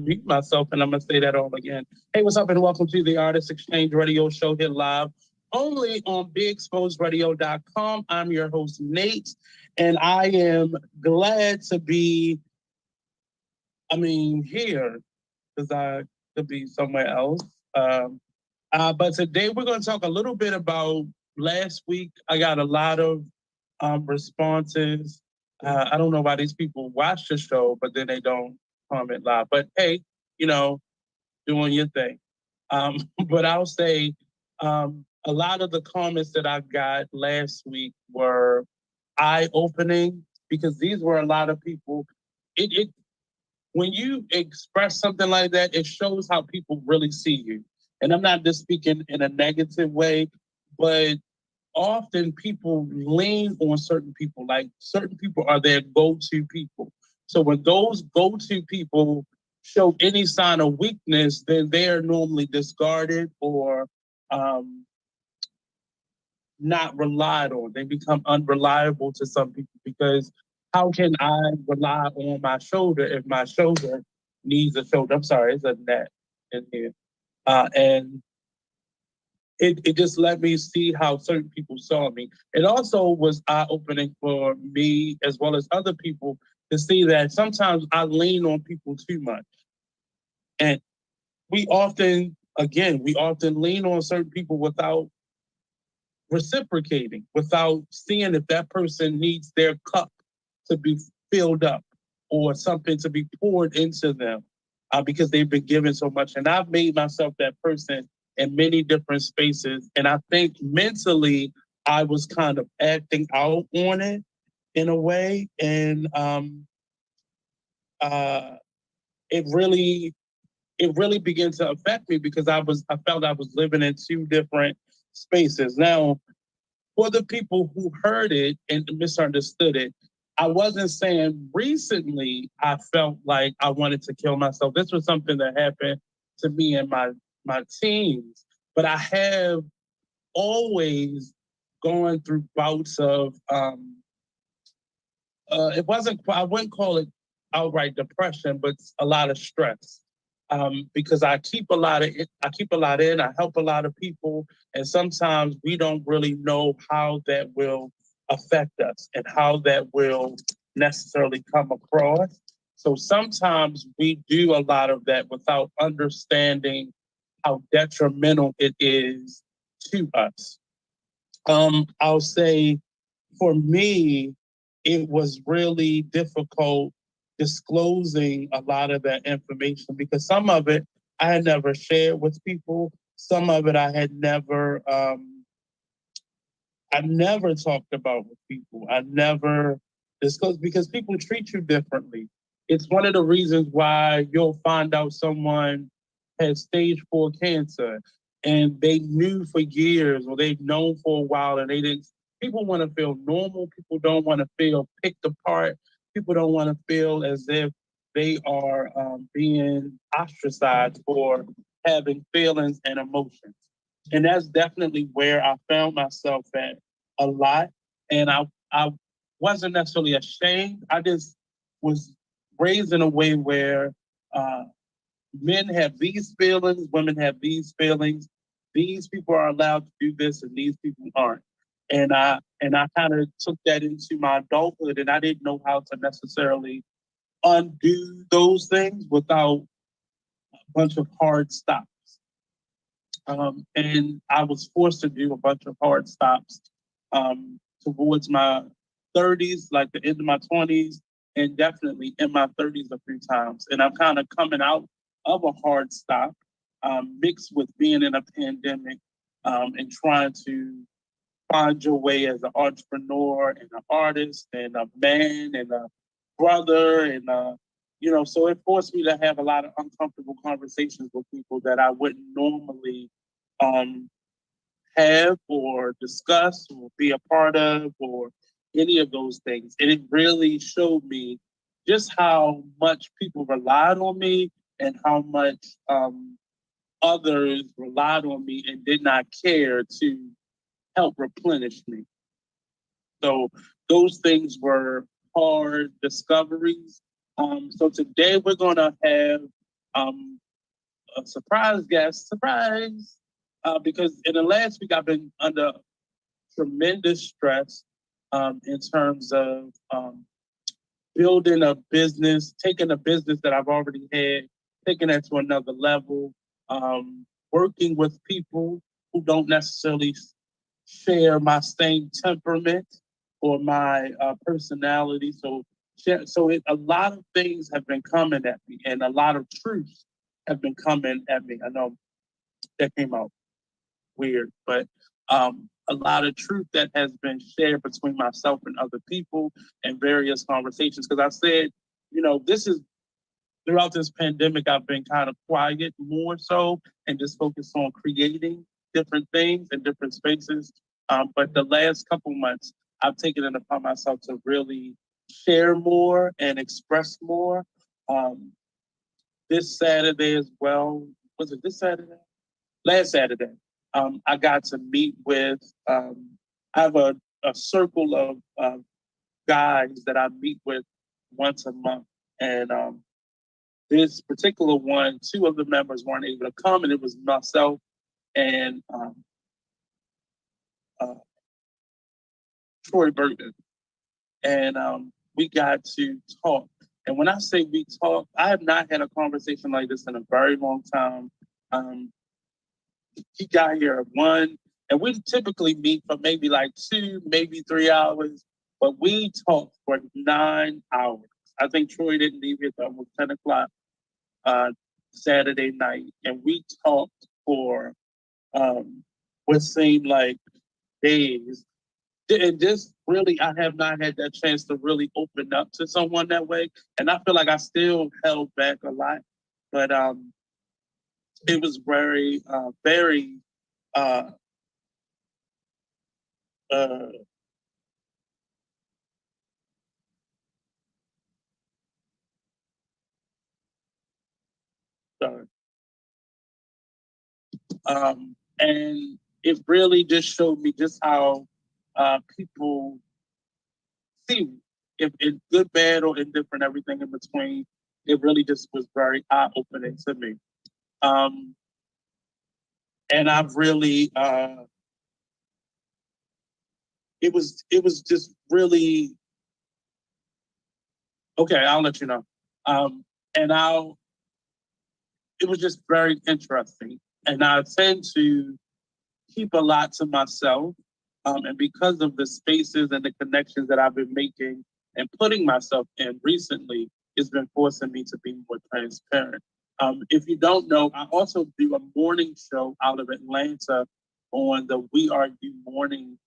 unmute myself, and I'm going to say that all again. Hey, what's up, and welcome to the Artist Exchange Radio Show here live only on BigExposedRadio.com. I'm your host, Nate, and I am glad to be, here, because I could be somewhere else. But today we're going to talk a little bit about last week. I got a lot of responses. I don't know why these people watch the show, but then they don't comment live. But hey, doing your thing. But I'll say a lot of the comments that I got last week were eye-opening because these were a lot of people. It when you express something like that, it shows how people really see you. And I'm not just speaking in a negative way, but often people lean on certain people. Like certain people are their go-to people. So when those go-to people show any sign of weakness, then they're normally discarded or not relied on. They become unreliable to some people because how can I rely on my shoulder if my shoulder needs a shoulder? I'm sorry, it's a net in here. And it just let me see how certain people saw me. It also was eye-opening for me as well as other people to see that sometimes I lean on people too much. And we often lean on certain people without reciprocating, without seeing if that person needs their cup to be filled up or something to be poured into them because they've been given so much. And I've made myself that person in many different spaces. And I think mentally, I was kind of acting out on it in a way. And it really began to affect me because I felt I was living in two different spaces. Now, for the people who heard it and misunderstood it, I wasn't saying recently I felt like I wanted to kill myself. This was something that happened to me in my teens, but I have always gone through bouts of I wouldn't call it outright depression, but a lot of stress. Because I keep a lot in, I help a lot of people, and sometimes we don't really know how that will affect us and how that will necessarily come across. So sometimes we do a lot of that without understanding how detrimental it is to us. I'll say for me, it was really difficult disclosing a lot of that information because some of it I had never shared with people. Some of it I never talked about with people. I never disclosed because people treat you differently. It's one of the reasons why you'll find out someone has stage 4 cancer and they knew for years or they've known for a while and they didn't. People want to feel normal. People don't want to feel picked apart. People don't want to feel as if they are being ostracized for having feelings and emotions. And that's definitely where I found myself at a lot. And I wasn't necessarily ashamed. I just was raised in a way where uh, men have these feelings, women have these feelings. These people are allowed to do this, and these people aren't. And I kind of took that into my adulthood, and I didn't know how to necessarily undo those things without a bunch of hard stops. And I was forced to do a bunch of hard stops towards my 30s, like the end of my 20s, and definitely in my 30s a few times. And I'm kind of coming out of a hard stop mixed with being in a pandemic and trying to find your way as an entrepreneur and an artist and a man and a brother and so it forced me to have a lot of uncomfortable conversations with people that I wouldn't normally um, have or discuss or be a part of or any of those things. And it really showed me just how much people relied on me and how much others relied on me and did not care to help replenish me. So those things were hard discoveries. So today we're going to have a surprise guest, surprise, because in the last week I've been under tremendous stress in terms of building a business, taking a business that I've already had, taking that to another level, working with people who don't necessarily share my same temperament or my personality. A lot of things have been coming at me, and a lot of truths have been coming at me. I know that came out weird, but a lot of truth that has been shared between myself and other people and various conversations. Because I said, this is throughout this pandemic, I've been kind of quiet more so and just focused on creating different things in different spaces. But the last couple months, I've taken it upon myself to really share more and express more. Um, this Saturday as well, was it this Saturday? Last Saturday, I got to meet with, I have a circle of guys that I meet with once a month. And this particular one, two of the members weren't able to come, and it was myself and uh, Troy Burton. And we got to talk. And when I say we talked, I have not had a conversation like this in a very long time. He got here at 1, and we typically meet for maybe like 2, maybe 3 hours, but we talked for 9 hours. I think Troy didn't leave here until almost 10 o'clock Saturday night, and we talked for what seemed like days. And just really, I have not had that chance to really open up to someone that way, and I feel like I still held back a lot, but it was very, very. Uh, uh, sorry. And it really just showed me just how people see me. If it's good, bad, or indifferent, everything in between. It really just was very eye opening to me. Um, and I've really, it was just really okay. I'll let you know. Um, and it was just very interesting. And I tend to keep a lot to myself. And because of the spaces and the connections that I've been making and putting myself in recently, it's been forcing me to be more transparent. If you don't know, I also do a morning show out of Atlanta on the We Are You morning.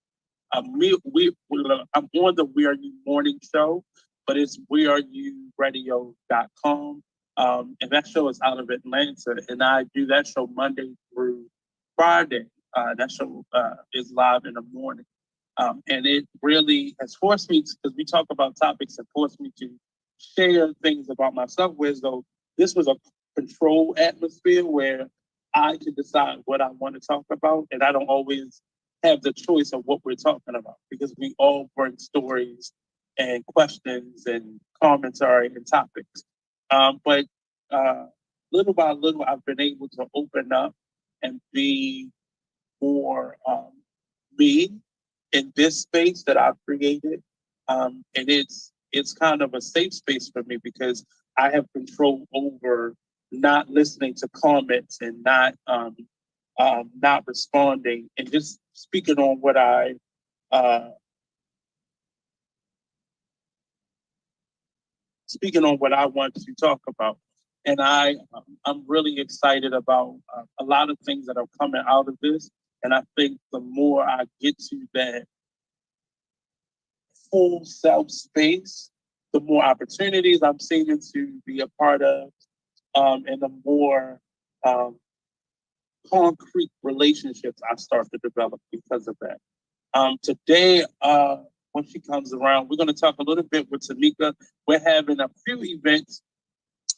I'm on the We Are You morning show, but it's weareyouRadio.com. And that show is out of Atlanta, and I do that show Monday through Friday. That show is live in the morning. And it really has forced me, because we talk about topics, and forced me to share things about myself, whereas though this was a controlled atmosphere where I can decide what I want to talk about, and I don't always have the choice of what we're talking about, because we all bring stories and questions and commentary and topics. But little by little, I've been able to open up and be more me in this space that I've created. And it's kind of a safe space for me, because I have control over not listening to comments and not responding, and just speaking on what uh, I want to talk about. And I'm really excited about a lot of things that are coming out of this. And I think the more I get to that full self space, the more opportunities I'm seeing to be a part of, and the more um, concrete relationships I start to develop because of that. Today, when she comes around, we're going to talk a little bit with Tabika. We're having a few events.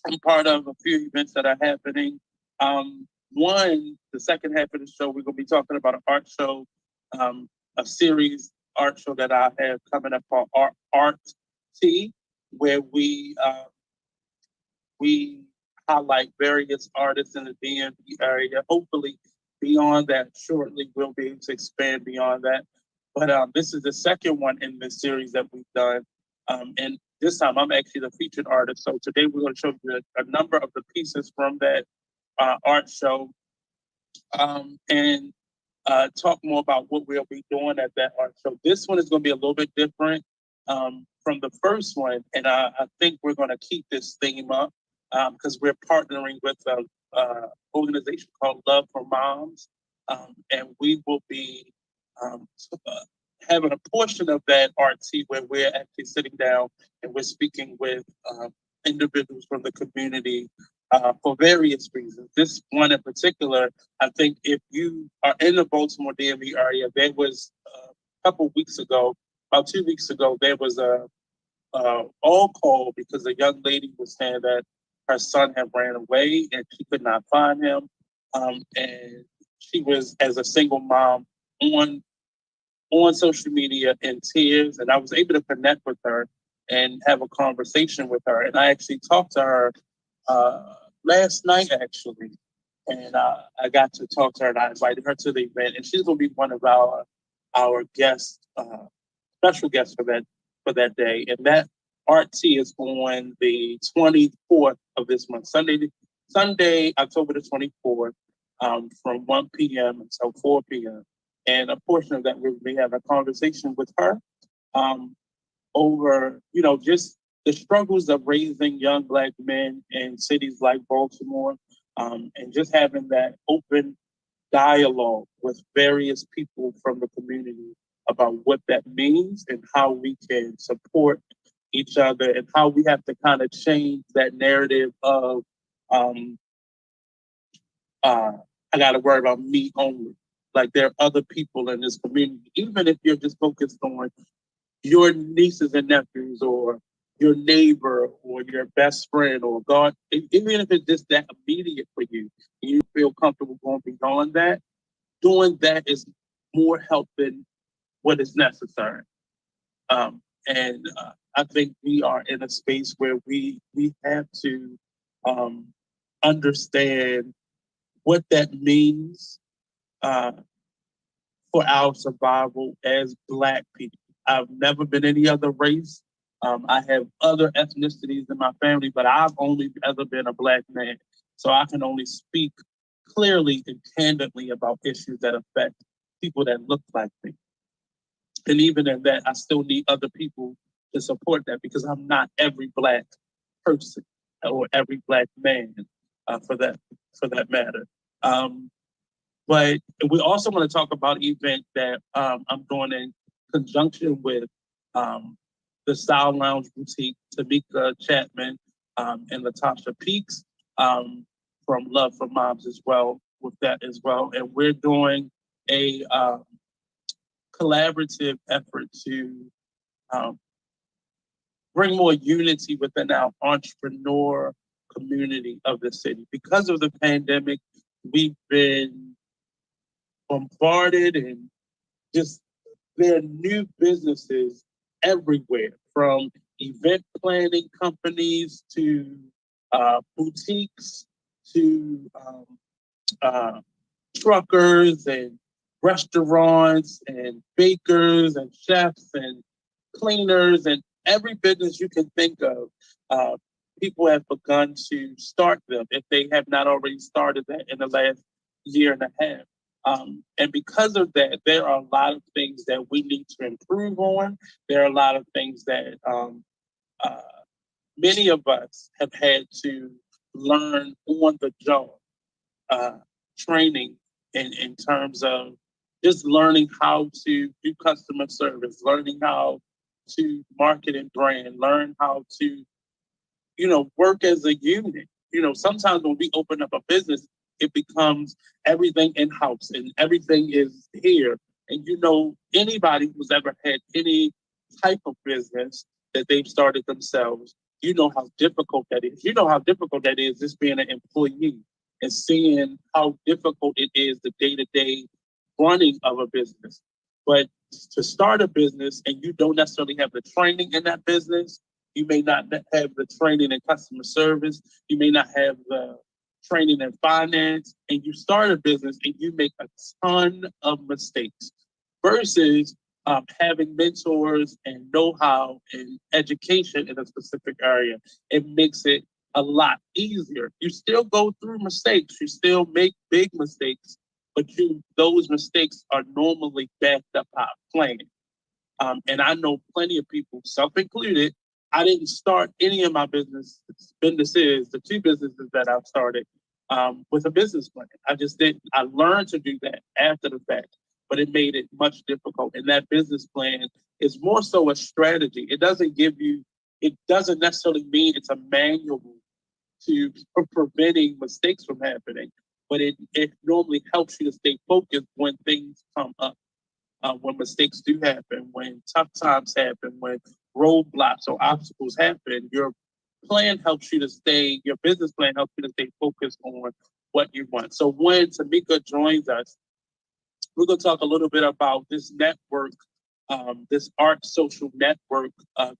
I'm part of a few events that are happening. One, the second half of the show, we're going to be talking about an art show, a series art show that I have coming up called Art Tea, where we highlight various artists in the DMV area. Hopefully, beyond that, shortly we'll be able to expand beyond that. But this is the second one in this series that we've done. And this time I'm actually the featured artist. So today we're going to show you a number of the pieces from that art show, and talk more about what we'll be doing at that art show. This one is going to be a little bit different from the first one, and I think we're going to keep this theme up because we're partnering with an organization called Love for Moms, and we will be having a portion of that RT where we're actually sitting down and we're speaking with individuals from the community for various reasons. This one in particular, I think if you are in the Baltimore DMV area, there was a couple weeks ago, about 2 weeks ago, there was a all call because a young lady was saying that her son had ran away and she could not find him. And she was, as a single mom, on social media in tears, and I was able to connect with her and have a conversation with her. And I actually talked to her last night, actually, and I got to talk to her, and I invited her to the event, and she's going to be one of our guests, special guests for that day. And that RT is on the 24th of this month, Sunday, October the 24th, from 1 p.m. until 4 p.m. And a portion of that, we'll be having a conversation with her over, just the struggles of raising young Black men in cities like Baltimore, and just having that open dialogue with various people from the community about what that means and how we can support each other and how we have to kind of change that narrative of, I got to worry about me only. Like there are other people in this community, even if you're just focused on your nieces and nephews or your neighbor or your best friend or God, even if it's just that immediate for you, and you feel comfortable going beyond that, doing that is more help than what is necessary. And I think we are in a space where we have to understand what that means for our survival as Black people. I've never been any other race. I have other ethnicities in my family, but I've only ever been a Black man. So I can only speak clearly and candidly about issues that affect people that look like me. And even in that, I still need other people to support that because I'm not every Black person or every Black man for that matter. But we also want to talk about an event that I'm doing in conjunction with the Style Lounge Boutique, Tabika Chapman and Latasha Peaks from Love for Moms as well, with that as well. And we're doing a collaborative effort to bring more unity within our entrepreneur community of the city. Because of the pandemic, we've been bombarded and just there are new businesses everywhere, from event planning companies to boutiques to truckers and restaurants and bakers and chefs and cleaners and every business you can think of. People have begun to start them if they have not already started that in the last year and a half. And because of that, there are a lot of things that we need to improve on. There are a lot of things that many of us have had to learn on the job, training in terms of just learning how to do customer service, learning how to market and brand, learn how to, work as a unit. Sometimes when we open up a business, it becomes everything in-house and everything is here. And anybody who's ever had any type of business that they've started themselves, you know how difficult that is. You know how difficult that is just being an employee and seeing how difficult it is the day-to-day running of a business. But to start a business and you don't necessarily have the training in that business, You may not have the training in customer service. You may not have the training in finance, and you start a business and you make a ton of mistakes versus having mentors and know-how and education in a specific area. It makes it a lot easier. You still go through mistakes. You still make big mistakes, but those mistakes are normally backed up by a plan. And I know plenty of people, self-included. I didn't start any of my businesses, the two businesses that I've started, with a business plan. I just didn't. I learned to do that after the fact, but it made it much difficult. And that business plan is more so a strategy. It doesn't give you. It doesn't necessarily mean it's a manual for preventing mistakes from happening, but it normally helps you to stay focused when things come up. When mistakes do happen, when tough times happen, when roadblocks or obstacles happen, your business plan helps you to stay focused on what you want. So when Tabika joins us, we're going to talk a little bit about this network, this art social network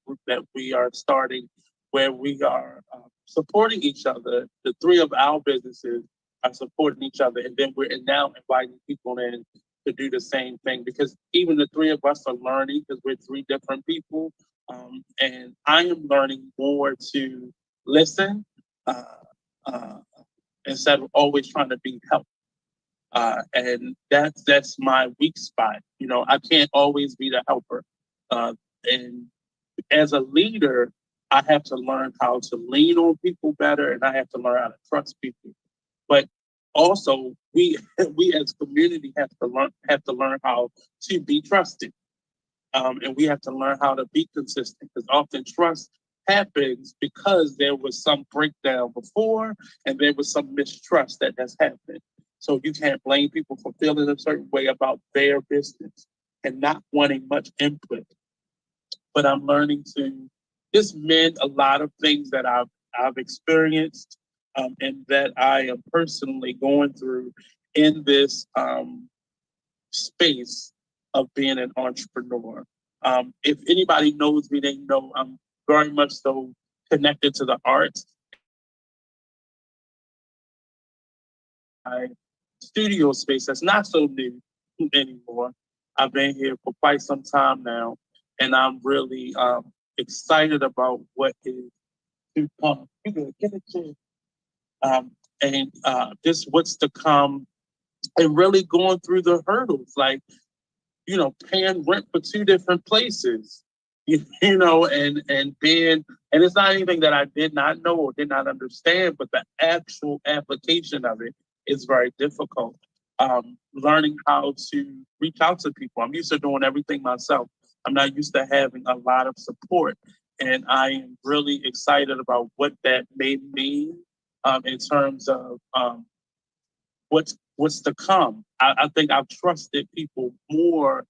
group that we are starting, where we are supporting each other. The three of our businesses are supporting each other, and then we're now inviting people in to do the same thing, because even the three of us are learning, because we're three different people. And I am learning more to listen uh, uh, instead of always trying to be helped. And that's my weak spot. You know, I can't always be the helper. And as a leader, I have to learn how to lean on people better, and I have to learn how to trust people. But also, we we as community have to learn how to be trusted, and we have to learn how to be consistent. Because often trust happens because there was some breakdown before, and there was some mistrust that has happened. So you can't blame people for feeling a certain way about their business and not wanting much input. But I'm learning to just mend a lot of things that I've experienced, and that I am personally going through in this space of being an entrepreneur. If anybody knows me, they know I'm very much so connected to the arts. My studio space that's not so new anymore. I've been here for quite some time now, and I'm really excited about what is to come. You gonna get it to and just what's to come, and really going through the hurdles, like, you know, paying rent for two different places, you know, and being, and it's not anything that I did not know or did not understand, but the actual application of it is very difficult. Learning how to reach out to people. I'm used to doing everything myself. I'm not used to having a lot of support. And I am really excited about what that may mean in terms of what's to come. I think I've trusted people more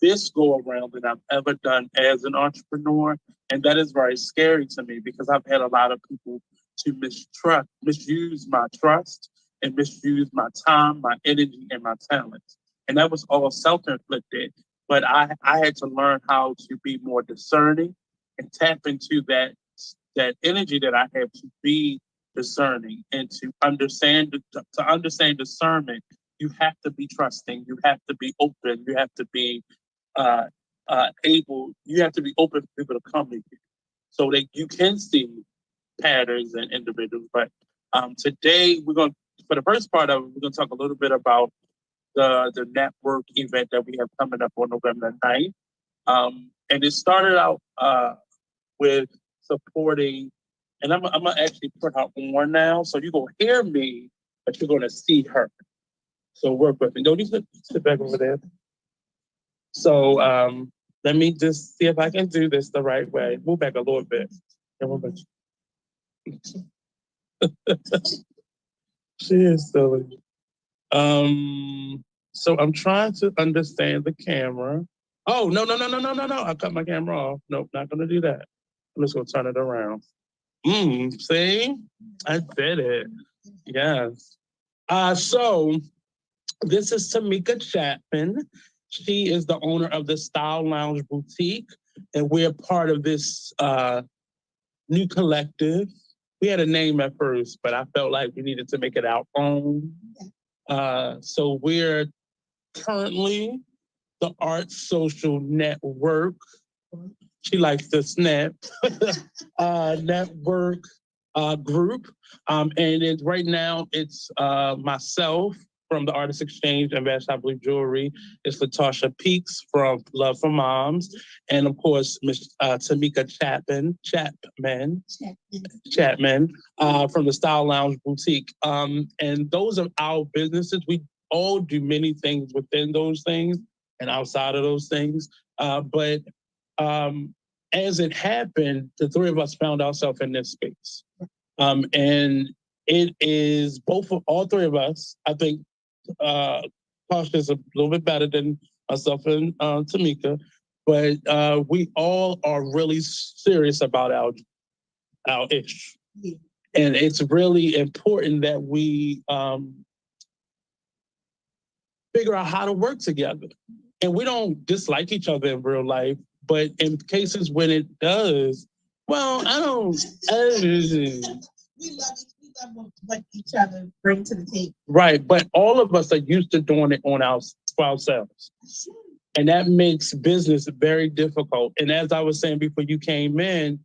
this go around than I've ever done as an entrepreneur. And that is very scary to me, because I've had a lot of people to misuse my trust, and misuse my time, my energy, and my talents. And that was all self-inflicted. But I had to learn how to be more discerning and tap into that energy that I have to be discerning, and to understand discernment. You have to be trusting. You have to be open. You have to be uh, you have to be open for people to come to you, so that you can see patterns in individuals. But today, for the first part of it, we're going to talk a little bit about the network event that we have coming up on November 9th. And it started out with supporting, and I'm going to actually put her on now. So you're going to hear me, but you're going to see her. So work with me. Don't you sit back over there? So let me just see if I can do this the right way. Move back a little bit. She is silly. So I'm trying to understand the camera. Oh, no, no, no, no, no, no, no. I cut my camera off. Nope, not gonna do that. I'm just gonna turn it around. See? I did it. Yes. So this is Tabika Chapman. She is the owner of the Style Lounge Boutique, and we're part of this New Collective. We had a name at first, but I felt like we needed to make it our own. So we're currently the Art Social Network. She likes to snap. Network group. And right now it's myself from the Artist Exchange and Vast I Believe Jewelry. It's Latasha Peaks from Love for Moms. And of course, Miss Tabika Chapman from the Style Lounge Boutique. And those are our businesses. We all do many things within those things and outside of those things. But as it happened, the three of us found ourselves in this space. And it is all three of us. I think Tasha is a little bit better than myself and Tamika, but we all are really serious about our ish. Yeah. And it's really important that we figure out how to work together. And we don't dislike each other in real life, but in cases when it does, well, I don't. We love what each other bring to the table. Right, but all of us are used to doing it for ourselves. And that makes business very difficult. And as I was saying before you came in,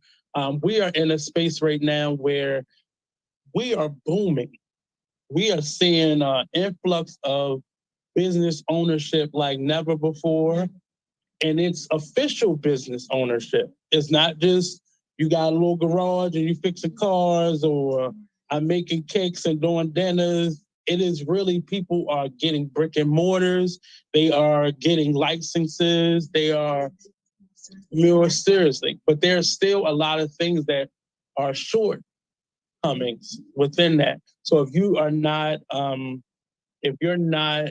we are in a space right now where we are booming. We are seeing an influx of business ownership like never before. And it's official business ownership. It's not just you got a little garage and you fixing cars, or I'm making cakes and doing dinners. It is really people are getting brick and mortars. They are getting licenses. They are more seriously. But there's still a lot of things that are shortcomings within that. So if you are not, if you're not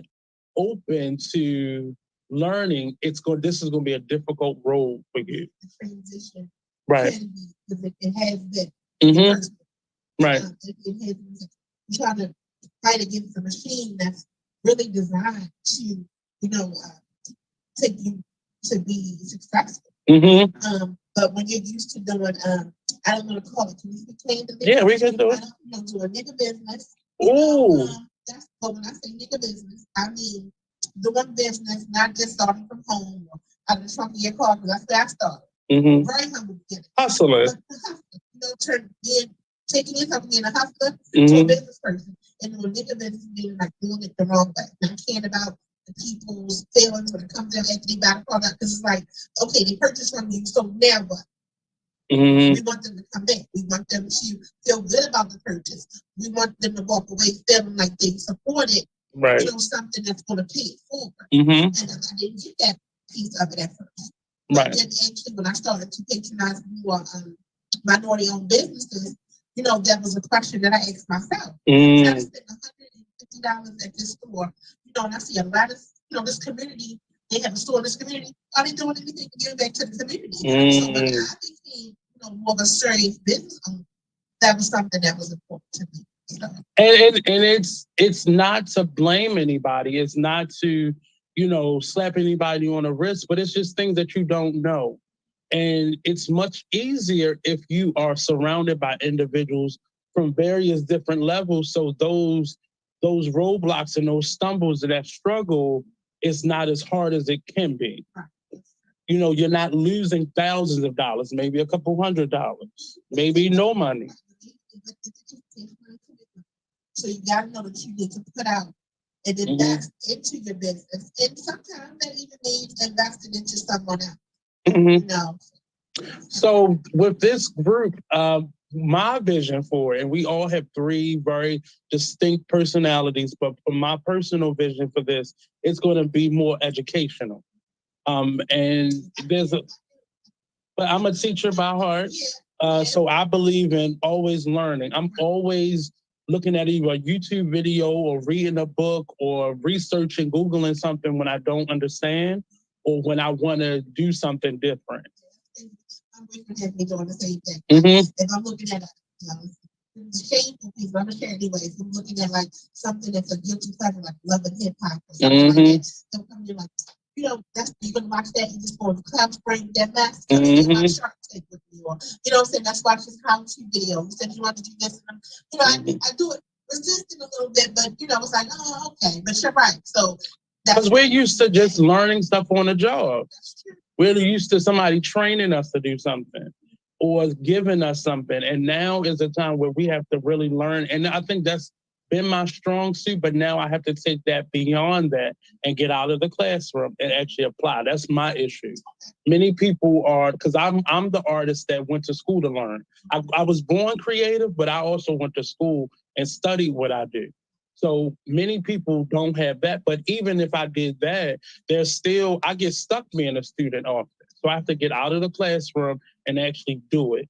open to learning, this is going to be a difficult road for you. The transition, right? It has been. Mm-hmm. Right. It has been. You try to fight against a machine that's really designed to, take you to be successful. Mm-hmm. But when you're used to doing, I don't want to call it. Can we speak to the yeah, we can do it. Do a nigga business. Oh. But when I say nigga business, I mean doing business, not just starting from home or out of the trunk of your car, because that's where I started. Mm-hmm. Very humble beginning. Hustler. Taking yourself from being a hustler to a business person. And doing nigga business meaning like doing it the wrong way. Not caring about the people's feelings when it comes down after they buy the product, because it's like, okay, they purchased from you, so now what? Mm-hmm. We want them to come back. We want them to feel good about the purchase. We want them to walk away feeling like they supported, right, something that's going to pay it forward. Mm-hmm. And I didn't get that piece of it at first. Right. But then actually, when I started to patronize more minority-owned businesses, that was a question that I asked myself. Mm. I spent $150 at this store, and I see a lot of, this community. They have a store in this community. Are they doing anything to give back to the community? So when I became, more of a serious business owner, that was something that was important to me. And it's not to blame anybody. It's not to, slap anybody on the wrist, but it's just things that you don't know. And it's much easier if you are surrounded by individuals from various different levels. So those roadblocks and those stumbles and that struggle is not as hard as it can be. You're not losing thousands of dollars, maybe a couple $100, maybe no money. So you got to know that you need to put out and invest into your business. And sometimes that even means investing into someone else. Mm-hmm. So with this group, my vision for it, and we all have three very distinct personalities, but for my personal vision for this, it's going to be more educational. And but I'm a teacher by heart. So I believe in always learning. I'm always looking at either a YouTube video or reading a book or researching, Googling something when I don't understand or when I want to do something different. I'm doing the same thing. Mm-hmm. If I'm looking at shameful people, I'm sure anyways. I'm looking at like something that's a guilty pleasure, like Love and Hip Hop or something like that. So I'm like, you know, that's you're gonna watch that. You just go to the club, bring that mess. Come and get my Shark Tank with me, or you know what I'm saying. Let's watch this how-to video. You said you want to do this, and you know, I do it resisting a little bit, but you know, it's like, oh, okay, but you're right. So because we're used to just learning stuff on the job. That's true. We're used to somebody training us to do something or giving us something. And now is a time where we have to really learn. And I think that's been my strong suit, but now I have to take that beyond that and get out of the classroom and actually apply. That's my issue. Many people are, because I'm the artist that went to school to learn. I was born creative, but I also went to school and studied what I do. So many people don't have that. But even if I did that, there's still, I get stuck being a student often. So I have to get out of the classroom and actually do it.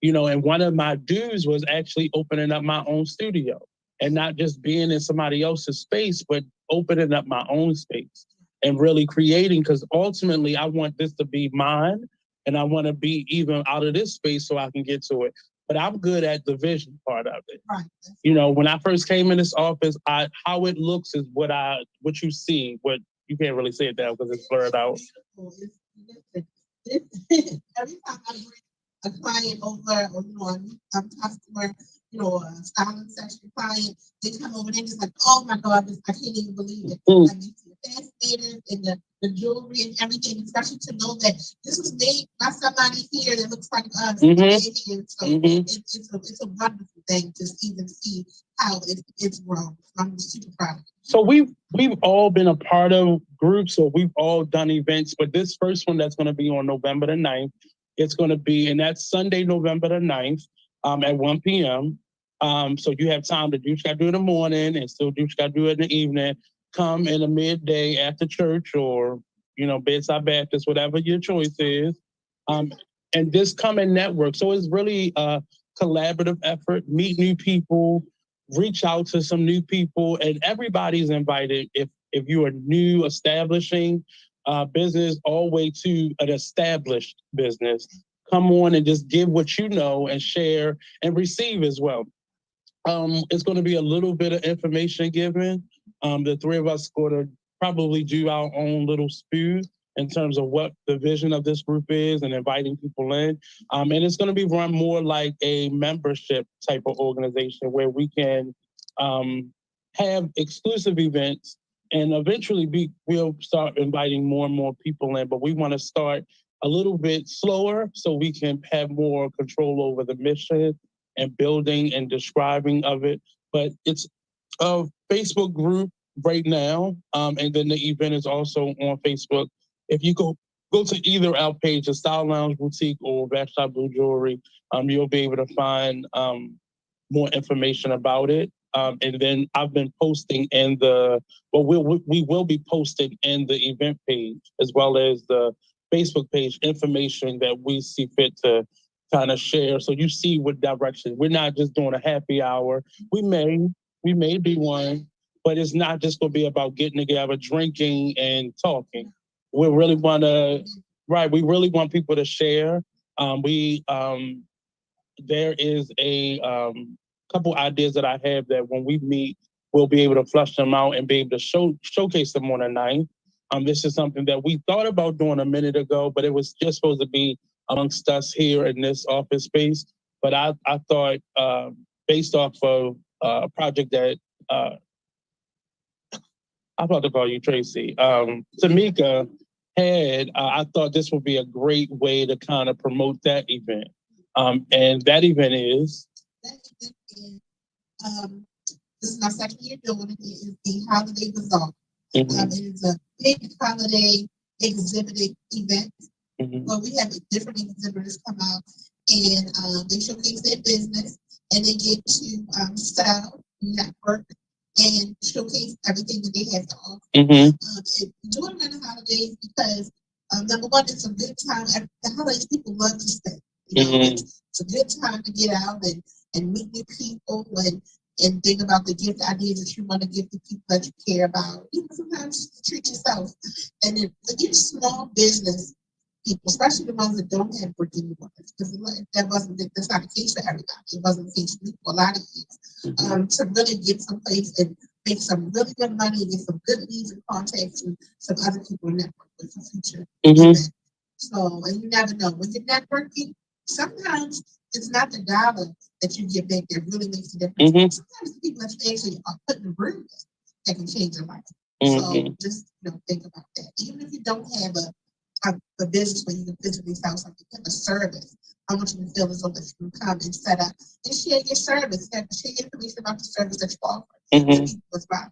You know, and one of my dues was actually opening up my own studio and not just being in somebody else's space, but opening up my own space and really creating, because ultimately I want this to be mine and I want to be even out of this space so I can get to it. But I'm good at the vision part of it. Right. You know, when I first came in this office, how it looks is what you see. What you can't really say it now because it's blurred out. Every time I bring a client over, or you know, a customer, you know, a styling session client, they come over and they're just like, oh my God, I can't even believe it. Like you see the fascinators and the jewelry and everything, especially to know that this was made by somebody here that looks like us. Here. So it's a wonderful thing to even see how it's grown. I'm super proud of it. So we've all been a part of groups, or we've all done events, but this first one that's going to be on November the 9th, it's going to be, and that's Sunday, November the 9th, at 1 p.m. So you have time to do what you got to do in the morning and still do what you got to do in the evening. Come in the midday after church, or, you know, Bedside Baptist, whatever your choice is. And just come and network. So it's really a collaborative effort, meet new people, reach out to some new people, and everybody's invited. If you are new, establishing business, all the way to an established business, come on and just give what you know and share and receive as well. It's going to be a little bit of information given. The three of us going to probably do our own little spew in terms of what the vision of this group is and inviting people in. And it's going to be run more like a membership type of organization where we can have exclusive events, and eventually we'll start inviting more and more people in. But we want to start a little bit slower so we can have more control over the mission and building and describing of it. But it's a Facebook group right now, and then the event is also on Facebook. If you go to either our page, the Style Lounge Boutique or Backshot Blue Jewelry, you'll be able to find more information about it. And then I've been posting in we will be posting in the event page as well as the Facebook page information that we see fit to kind of share. So you see what direction. We're not just doing a happy hour. We may be one, but it's not just going to be about getting together, drinking and talking. We really want people to share. There is a couple ideas that I have that when we meet, we'll be able to flush them out and be able to showcase them on the 9th. This is something that we thought about doing a minute ago, but it was just supposed to be amongst us here in this office space. But I thought, based off of a project that I'm about to call you Tracy, Tamika had, I thought this would be a great way to kind of promote that event. And that event is? This is my second year doing it. It is the Holiday Bazaar. It is a big holiday exhibiting event. Well, we have different exhibitors come out and they showcase their business, and they get to sell, network, and showcase everything that they have to offer. Doing it on the holidays because number one, it's a good time. At the holidays, people love to spend. You know, it's a good time to get out and meet new people and think about the gift ideas that you want to give to people that you care about. Even sometimes treat yourself. And then you're small business people, especially the ones that don't have brick and mortar, because that's not the case for everybody. It wasn't the case for a lot of years. To really get someplace and make some really good money, get some good leads and contacts and some other people in network with the future event. So, and you never know. When you're networking, sometimes it's not the dollar that you get back that really makes a difference. Sometimes the people that you actually are putting the room in that can change your life. So just think about that. Even if you don't have a business where you can physically sell something, you have a service. I want you to feel as though that you can come and set up and share your service, share information about the service that you offer to people as well.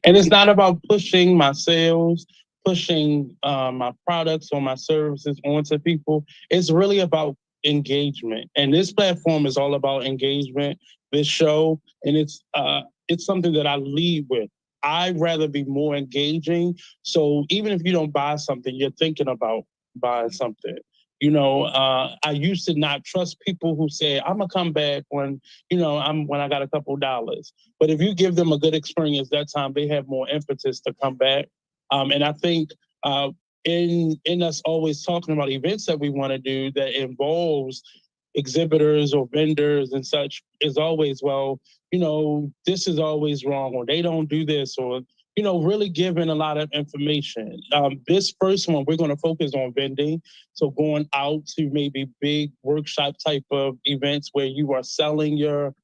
And it's not about pushing my sales, pushing my products or my services onto people. It's really about engagement. And this platform is all about engagement, this show. And it's something that I lead with. I'd rather be more engaging. So even if you don't buy something, you're thinking about buying something. I used to not trust people who say, I'm gonna come back when I got a couple dollars. But if you give them a good experience that time, they have more impetus to come back. And I think in us always talking about events that we want to do that involves exhibitors or vendors and such is always, this is always wrong, or they don't do this, or really giving a lot of information. This first one, we're going to focus on vending. So going out to maybe big workshop type of events where you are selling your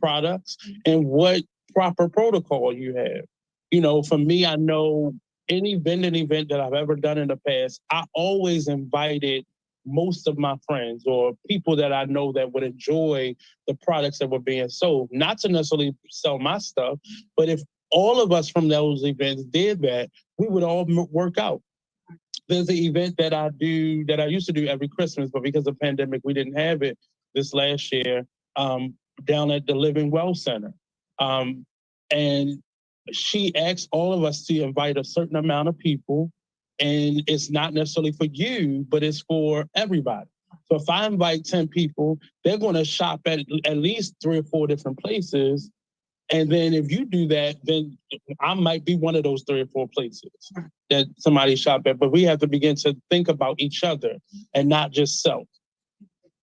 products and what proper protocol you have. For me, I know any vending event that I've ever done in the past, I always invited most of my friends or people that I know that would enjoy the products that were being sold, not to necessarily sell my stuff, but if all of us from those events did that, we would all work out. There's an event that I used to do every Christmas, but because of the pandemic, we didn't have it this last year, down at the Living Well Center. And she asked all of us to invite a certain amount of people, and it's not necessarily for you, but it's for everybody. So if I invite 10 people, they're going to shop at least 3 or 4 different places. And then if you do that, then I might be one of those 3 or 4 places that somebody shop at. But we have to begin to think about each other and not just self.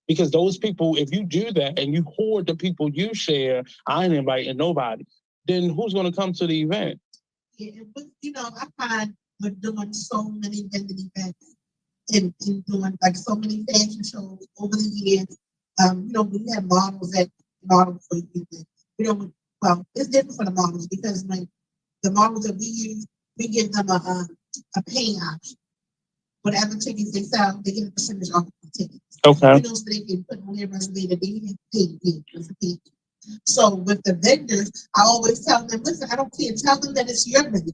Because those people, if you do that and you hoard the people you share, I ain't inviting nobody, then who's going to come to the event? Yeah, but I find with doing so many vending events and doing like so many fashion shows over the years, we have models for you. Well, it's different for the models because when the models that we use, we give them a pay option. Whatever tickets they sell, they get a percentage off the tickets. Okay. So they can put on their resume that they get paid. So with the vendors, I always tell them, listen, I don't care. Tell them that it's your vendor.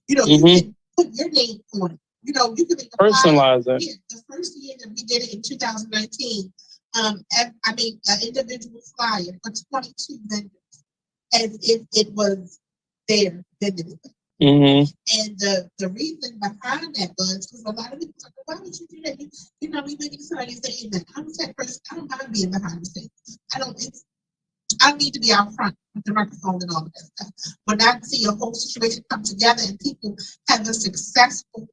You can put your name on it. You can make a personalize it. Yeah, the first year that we did it in 2019, I made an individual flyer for 22 vendors as if it was their vendor. And the reason behind that was because a lot of people like, why would you do that? We making somebody say that. I'm that person. I don't mind being behind the scenes. I need to be out front with the microphone and all of that stuff. When I see a whole situation come together and people have a successful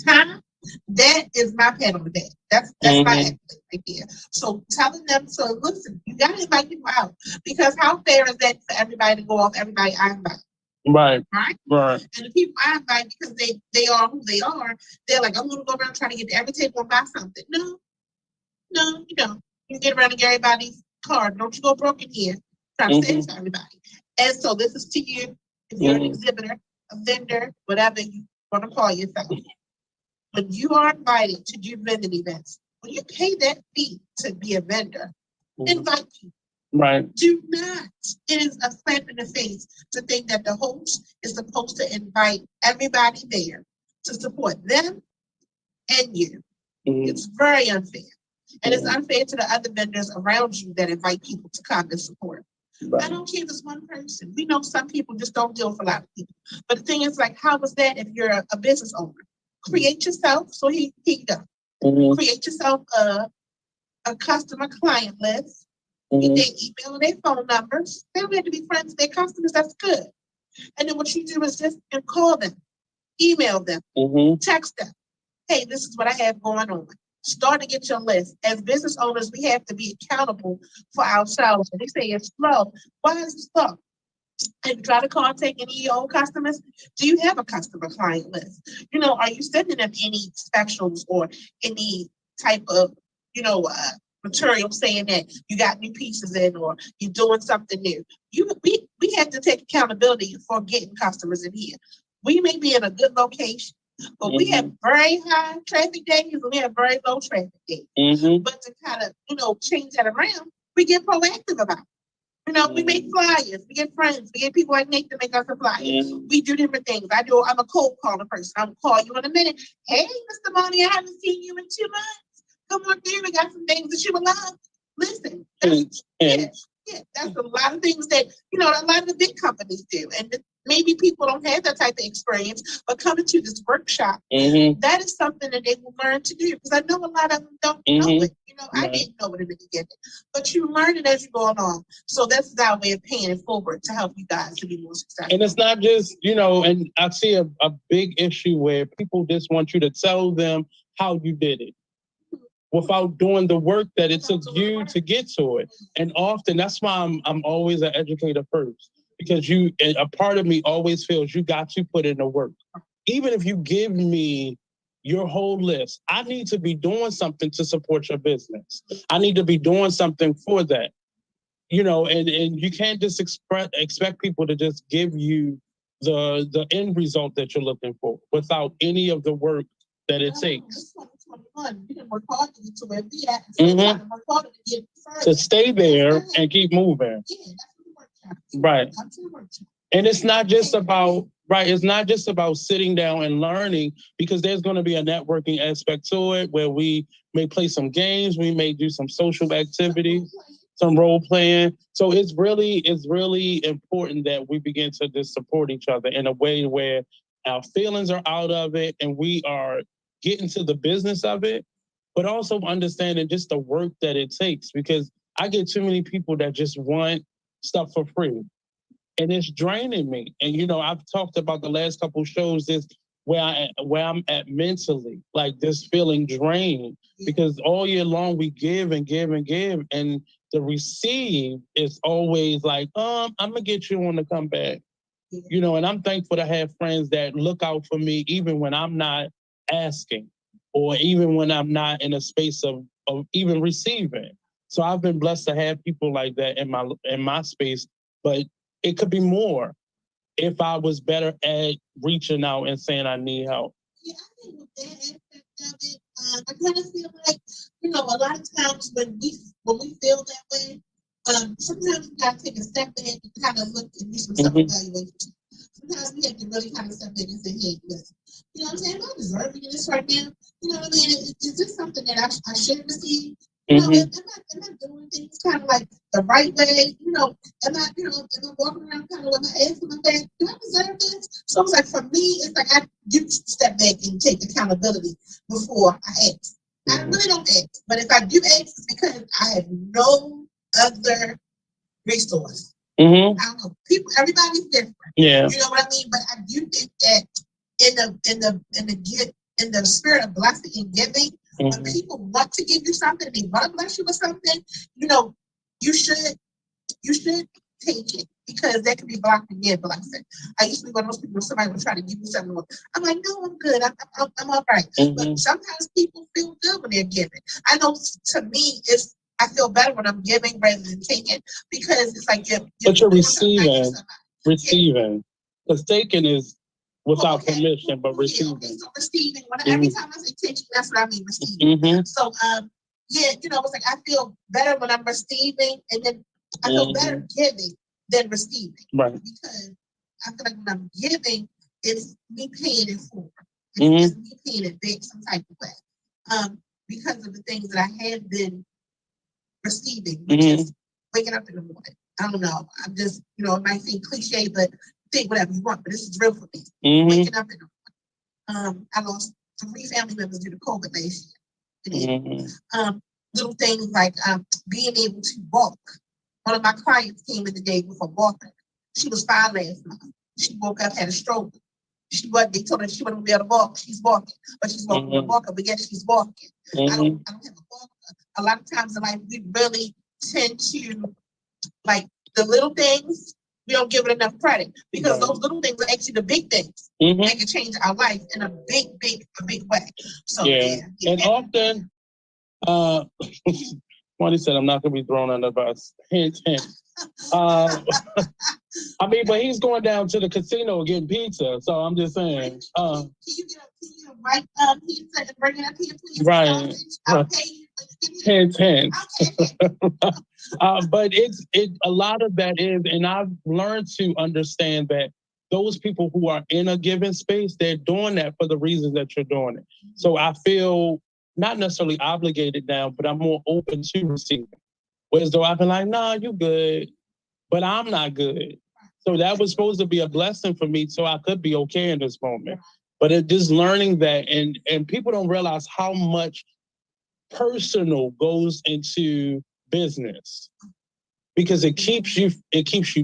time, that is my pat on the back. That's my accolade right there. So telling them, so listen, you got to invite people out because how fair is that for everybody to go off everybody I invite? Right. And the people I invite, because they are who they are, they're like, I'm going to go around trying to get to every table and buy something. No, you don't. You get around and get everybody's card. Don't you go broken here. Try to save to everybody. And so this is to you, if you're an exhibitor, a vendor, whatever you want to call yourself. When you are invited to do vending events, when you pay that fee to be a vendor, invite people. Right. Do not. It is a slap in the face to think that the host is supposed to invite everybody there to support them and you. It's very unfair. And it's unfair to the other vendors around you that invite people to come and support. Right. I don't care if it's one person. We know some people just don't deal with a lot of people. But the thing is, like, how was that if you're a business owner? Create yourself, so here you go. Create yourself a customer client list. Get their email and their phone numbers. They don't have to be friends with their customers. That's good. And then what you do is just call them, email them, text them. Hey, this is what I have going on. Start to get your list. As business owners, we have to be accountable for ourselves. And they say it's slow. Why is it slow? and try to contact any of your old customers. Do you have a customer client list? Are you sending them any specials or any type of, material saying that you got new pieces in or you're doing something new? We have to take accountability for getting customers in here. We may be in a good location, but we have very high traffic days and we have very low traffic days. But to kind of, change that around, we get proactive about it. We make flyers, we get friends, we get people like Nate to make us a flyer. We do different things. I'm a cold caller person. I'm gonna call you in a minute. Hey, Mr. Money, I haven't seen you in 2 months. Come on through, we got some things that you will love. Listen, that's a lot of things that, a lot of the big companies do. And maybe people don't have that type of experience, but coming to this workshop, that is something that they will learn to do. Because I know a lot of them don't know it. I didn't know it in the beginning, but you learn it as you go along. So that's our way of paying it forward to help you guys to be more successful. And it's not just, and I see a big issue where people just want you to tell them how you did it without doing the work that it took you to get to it. And often that's why I'm always an educator first, because a part of me always feels you got to put in the work. Even if you give me your whole list, I need to be doing something to support your business. I need to be doing something for that. And you can't just expect people to just give you the end result that you're looking for without any of the work that it takes. You can work hard to get to where we at. And work harder to get to stay there and keep moving. Yeah, that's what Right. And it's not just about it's not just about sitting down and learning, because there's going to be a networking aspect to it where we may play some games, we may do some social activities, some role playing. So it's really important that we begin to just support each other in a way where our feelings are out of it and we are getting to the business of it, but also understanding just the work that it takes, because I get too many people that just want stuff for free. And it's draining me. And, I've talked about the last couple of shows, this where I'm at mentally, like this feeling drained, because all year long we give and give and give. And the receive is always like, I'm going to get you on to come back. And I'm thankful to have friends that look out for me, even when I'm not asking, or even when I'm not in a space of even receiving. So I've been blessed to have people like that in my space, but it could be more if I was better at reaching out and saying I need help. Yeah, I think with that aspect of it, I kind of feel like, a lot of times when we feel that way, sometimes we gotta take a step back and kind of look and do some self-evaluation. Sometimes we have to really kind of step back and say, hey, listen, what I'm saying? Am I deserving of this right now? You know what I mean? Is this something that I should receive? Am I doing things kind of like the right way? Am I walking around kind of with my ass in my back? Do I deserve this? So it's like, for me, it's like I do step back and take accountability before I ask. I really don't ask, but if I do ask, it's because I have no other resource. I don't know. Everybody's different. Yeah. You know what I mean? But I do think that in the spirit of blessing and giving, when people want to give you something, they want to bless you with something, you should take it, because that can be blocked and get blessing. I used to be one of those people, somebody would try to give me something. I'm like, no, I'm good. I'm all right. But sometimes people feel good when they're giving. I know, to me, I feel better when I'm giving rather than taking, because it's like you're receiving. Receiving. Because taking is without permission, but receiving. Okay, so receiving. Every time I say taking, that's what I mean, receiving. So, it's like I feel better when I'm receiving, and then I feel better giving than receiving. Right. Because I feel like when I'm giving, it's me paying it forward. It's me paying it back some type of way. Because of the things that I have been receiving, which is waking up in the morning. I don't know. I'm just, it might seem cliche, but think whatever you want, but this is real for me. Waking up in the morning. I lost 3 family members due to COVID last year. Little things like being able to walk. One of my clients came in the day with a walker. She was 5 last month. She woke up, had a stroke. They told her she wouldn't be able to walk. She's walking, but she's walking with a walker, but yet she's walking. I don't have a walker. A lot of times in life, we really tend to, like, the little things we don't give it enough credit because those little things are actually the big things that can change our life in a big way. So yeah. And often, Marty said, I'm not going to be thrown under the bus. Hint, hint. I mean, but he's going down to the casino getting pizza. So I'm just saying. Can you get a white pizza and bring it up here, please? Right. I'll pay you. Hint, hint. But a lot of that is, and I've learned to understand that those people who are in a given space, they're doing that for the reasons that you're doing it. So I feel not necessarily obligated now, but I'm more open to receiving. Whereas though I've been like, nah, you good, but I'm not good. So that was supposed to be a blessing for me so I could be okay in this moment. But it just learning that, and people don't realize how much personal goes into business. Because it keeps you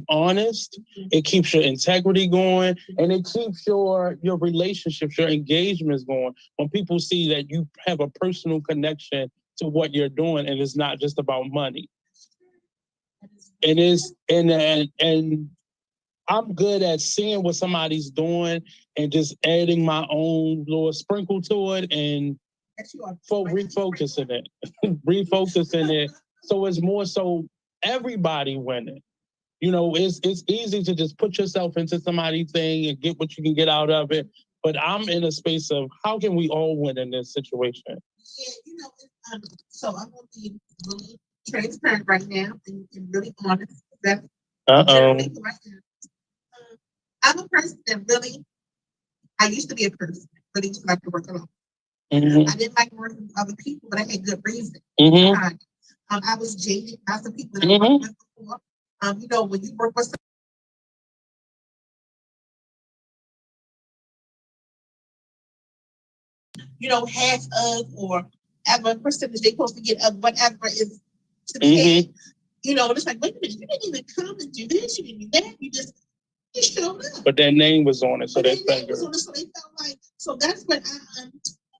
honest, it keeps your integrity going, and it keeps your relationships, your engagements going. When people see that you have a personal connection to what you're doing, and it's not just about money. And I'm good at seeing what somebody's doing and just adding my own little sprinkle to it and refocusing it. So it's more so everybody winning. You know, it's easy to just put yourself into somebody's thing and get what you can get out of it. But I'm in a space of how can we all win in this situation? Yeah, you know, so I'm going to be really transparent right now and really honest. I'm a person that really, I used to be a person that really used to like to work alone. Mm-hmm. I didn't like working with other people, but I had good reason. Mm-hmm. I was jaded by some people that I worked with before. You know, when you work with some, you know, half of or ever percentage they're supposed to get of whatever is to be had. You know, it's like, wait a minute, you didn't even come and do this, you didn't do that, you showed up. But their name was on it, so they felt like, so that's when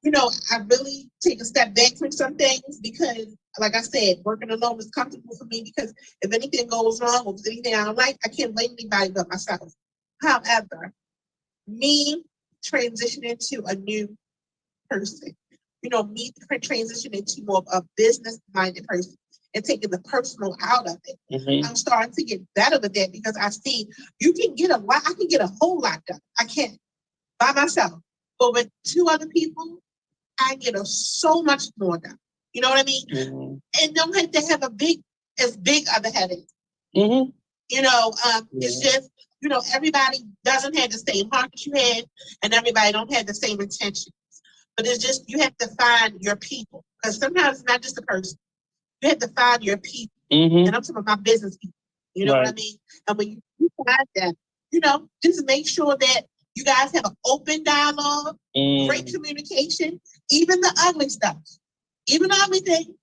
you know, I really take a step back from some things because, like I said, working alone is comfortable for me because if anything goes wrong or if anything I don't like, I can't blame anybody but myself. However, me transitioning to a new person, you know, me transitioning to more of a business-minded person and taking the personal out of it. Mm-hmm. I'm starting to get better with that because I see you can get a lot, I can get a whole lot done. I can't by myself. But with two other people, I get so much more done. You know what I mean? Mm-hmm. And don't have to have as big of a headache. Mm-hmm. You know, it's just, you know, everybody doesn't have the same heart that you had, and everybody don't have the same intentions. But it's just, you have to find your people. Because sometimes it's not just a person. You have to find your people. Mm-hmm. And I'm talking about business people. You know what I mean? And when you find them, you know, just make sure that you guys have an open dialogue, great communication, even the ugly stuff, even the ugly things,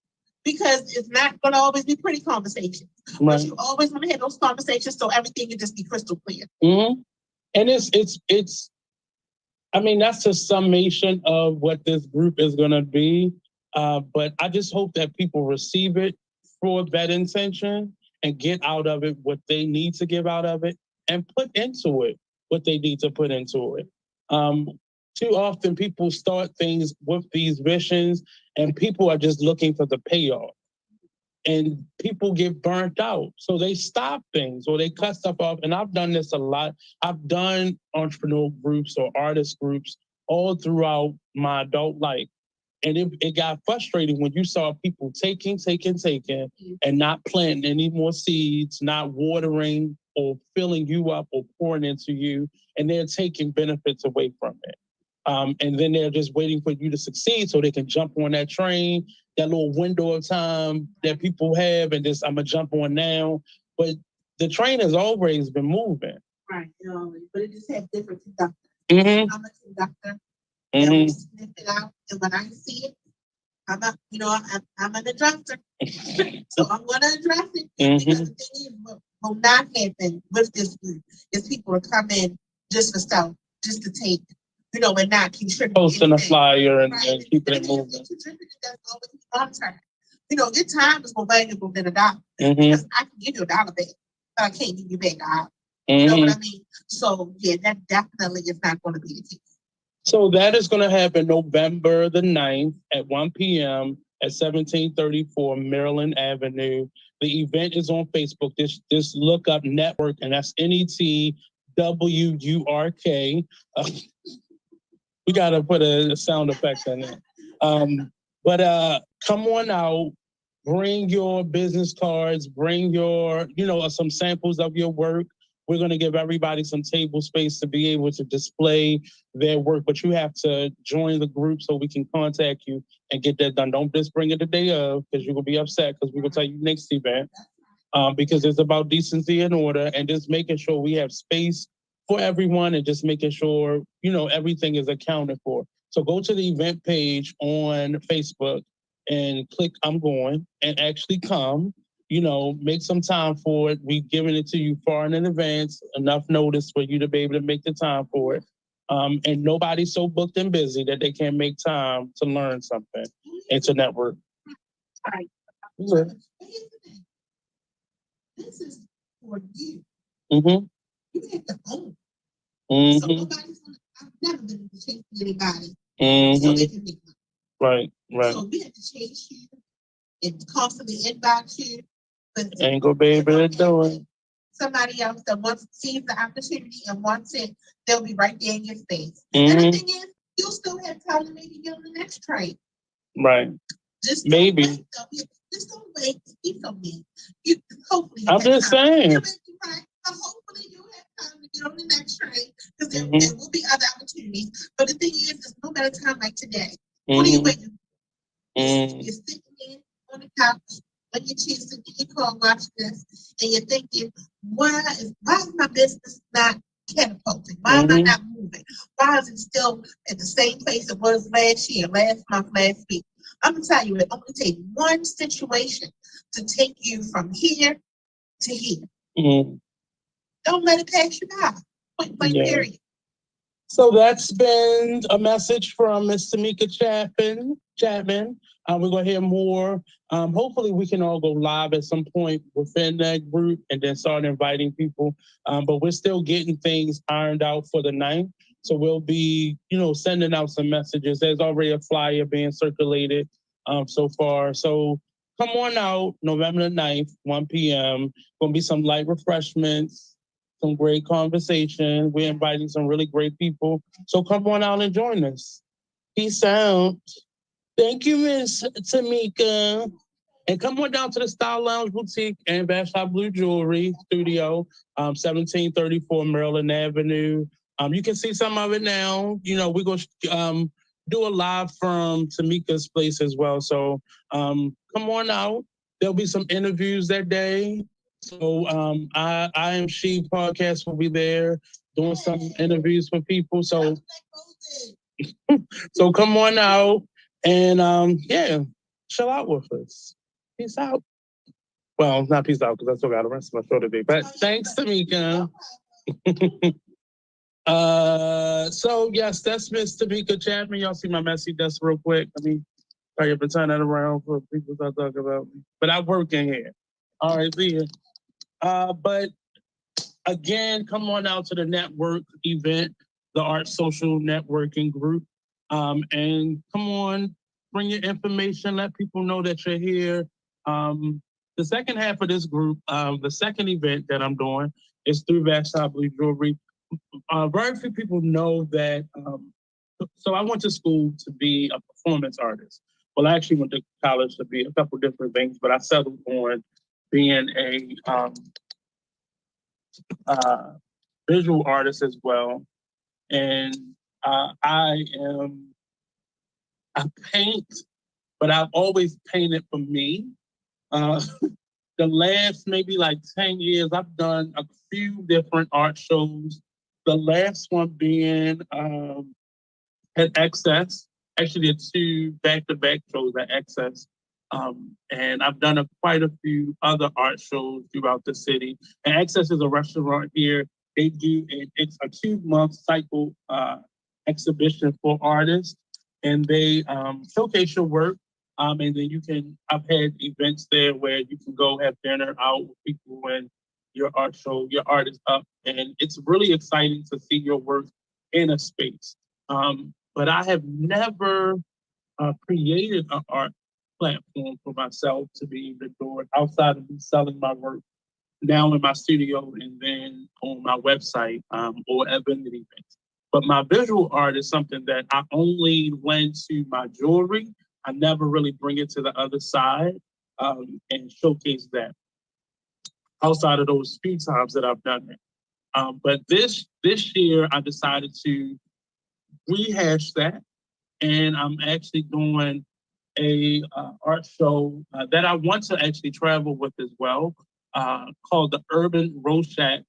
because it's not going to always be pretty conversations. Right. But you always want to have those conversations so everything can just be crystal clear. Mm-hmm. And it's. I mean, that's a summation of what this group is going to be. But I just hope that people receive it for that intention and get out of it what they need to give out of it and put into it what they need to put into it. Too often people start things with these visions and people are just looking for the payoff. And people get burnt out. So they stop things or they cut stuff off. And I've done this a lot. I've done entrepreneurial groups or artist groups all throughout my adult life. And it got frustrating when you saw people taking, and not planting any more seeds, not watering or filling you up or pouring into you. And they're taking benefits away from it. And then they're just waiting for you to succeed so they can jump on that train, that little window of time that people have, and just, I'm going to jump on now. But the train has always been moving. Right, but it just has different conductors. Mm-hmm. I'm a conductor. Mm-hmm. And sniff it out, and when I see it, I'm an addresser. So I'm going to address it. Mm-hmm. Because the thing is, what will not happen with this group is people will come in just for self, just to take, you know, and not contribute. Posting a flyer and keeping it moving. That's always long term. You know, your time is more valuable than $1. Mm-hmm. Because I can give you $1 back, but I can't give you back $1. You know what I mean? So yeah, that definitely is not going to be the case. So that is going to happen November the 9th at 1 p.m. at 1734 Maryland Avenue. The event is on Facebook. Just look up Network, and that's NETWURK. We got to put a sound effect in it. But come on out. Bring your business cards. Bring your, some samples of your work. We're going to give everybody some table space to be able to display their work, but you have to join the group so we can contact you and get that done. Don't just bring it the day of, because you're going to be upset, because we're going to tell you next event, because it's about decency and order and just making sure we have space for everyone and just making sure, everything is accounted for. So go to the event page on Facebook and click I'm going and actually come. Make some time for it. We've given it to you far in advance, enough notice for you to be able to make the time for it. And nobody's so booked and busy that they can't make time to learn something and to network. Right. Yeah. This is for you. Mm-hmm. You have to own. Mm-hmm. So nobody's gonna, I've never been chasing anybody so they can make money. Right. So we have to chase you and constantly inbox you. Ain't gonna be able to do it. Somebody else that wants sees the opportunity and wants it, they'll be right there in your face. And the thing is, you'll still have time to maybe get on the next train. Right. Just maybe. Just don't wait. Keep on me. Hopefully. I'm just saying. Hopefully you'll have time to get on the next train, because there will be other opportunities. But the thing is, there's no better time like today. What are you waiting for? You're sitting in on the couch, when you're chasing your car, watching this, and you're thinking, why is my business not catapulting? Why am I not moving? Why is it still at the same place it was last year, last month, last week? I'm gonna tell you, it only takes one situation to take you from here to here. Don't let it pass you by. Point blank, period. So that's been a message from Miss Tabika Chapman. We're going to hear more. Hopefully we can all go live at some point within that group and then start inviting people. But we're still getting things ironed out for the 9th. So we'll be, sending out some messages. There's already a flyer being circulated so far. So come on out November the 9th, 1 p.m. Going to be some light refreshments, some great conversation. We're inviting some really great people. So come on out and join us. Peace out. Thank you, Miss Tamika. And come on down to the Style Lounge Boutique and Bash Shop Blue Jewelry Studio, 1734 Maryland Avenue. You can see some of it now. We're going to do a live from Tamika's place as well. So come on out. There'll be some interviews that day. So I Am She podcast will be there doing some interviews for people. So so come on out and chill out with us. Peace out. Well, not peace out because I still got the rest of my show today. But thanks, Tamika. So yes, that's Miss Tabika Chapman. Y'all see my messy desk real quick. Let me try to turn that around for people that talk about me. But I work in here. All right, see ya. But again, come on out to the network event, the Art Social Networking Group. And come on, bring your information, let people know that you're here. The second half of this group, the second event that I'm doing is through Backside Blue Jewelry. Very few people know that. So I went to school to be a performance artist. Well, I actually went to college to be a couple different things, but I settled on being a visual artist as well. And I paint, but I've always painted for me. The last maybe like 10 years, I've done a few different art shows. The last one being at Excess. Actually, did 2 back-to-back shows at Excess. And I've done quite a few other art shows throughout the city. And Excess is a restaurant here. They do it's a 2-month cycle exhibition for artists, and they showcase your work. And then I've had events there where you can go have dinner out with people and, your art show. Your art is up, and it's really exciting to see your work in a space. But I have never created an art platform for myself to be able to do it outside of me selling my work now in my studio and then on my website or at vendor events. But my visual art is something that I only lend to my jewelry. I never really bring it to the other side and showcase that outside of those few times that I've done it. But this year, I decided to rehash that, and I'm actually doing a art show that I want to actually travel with as well, called the Urban Rorschach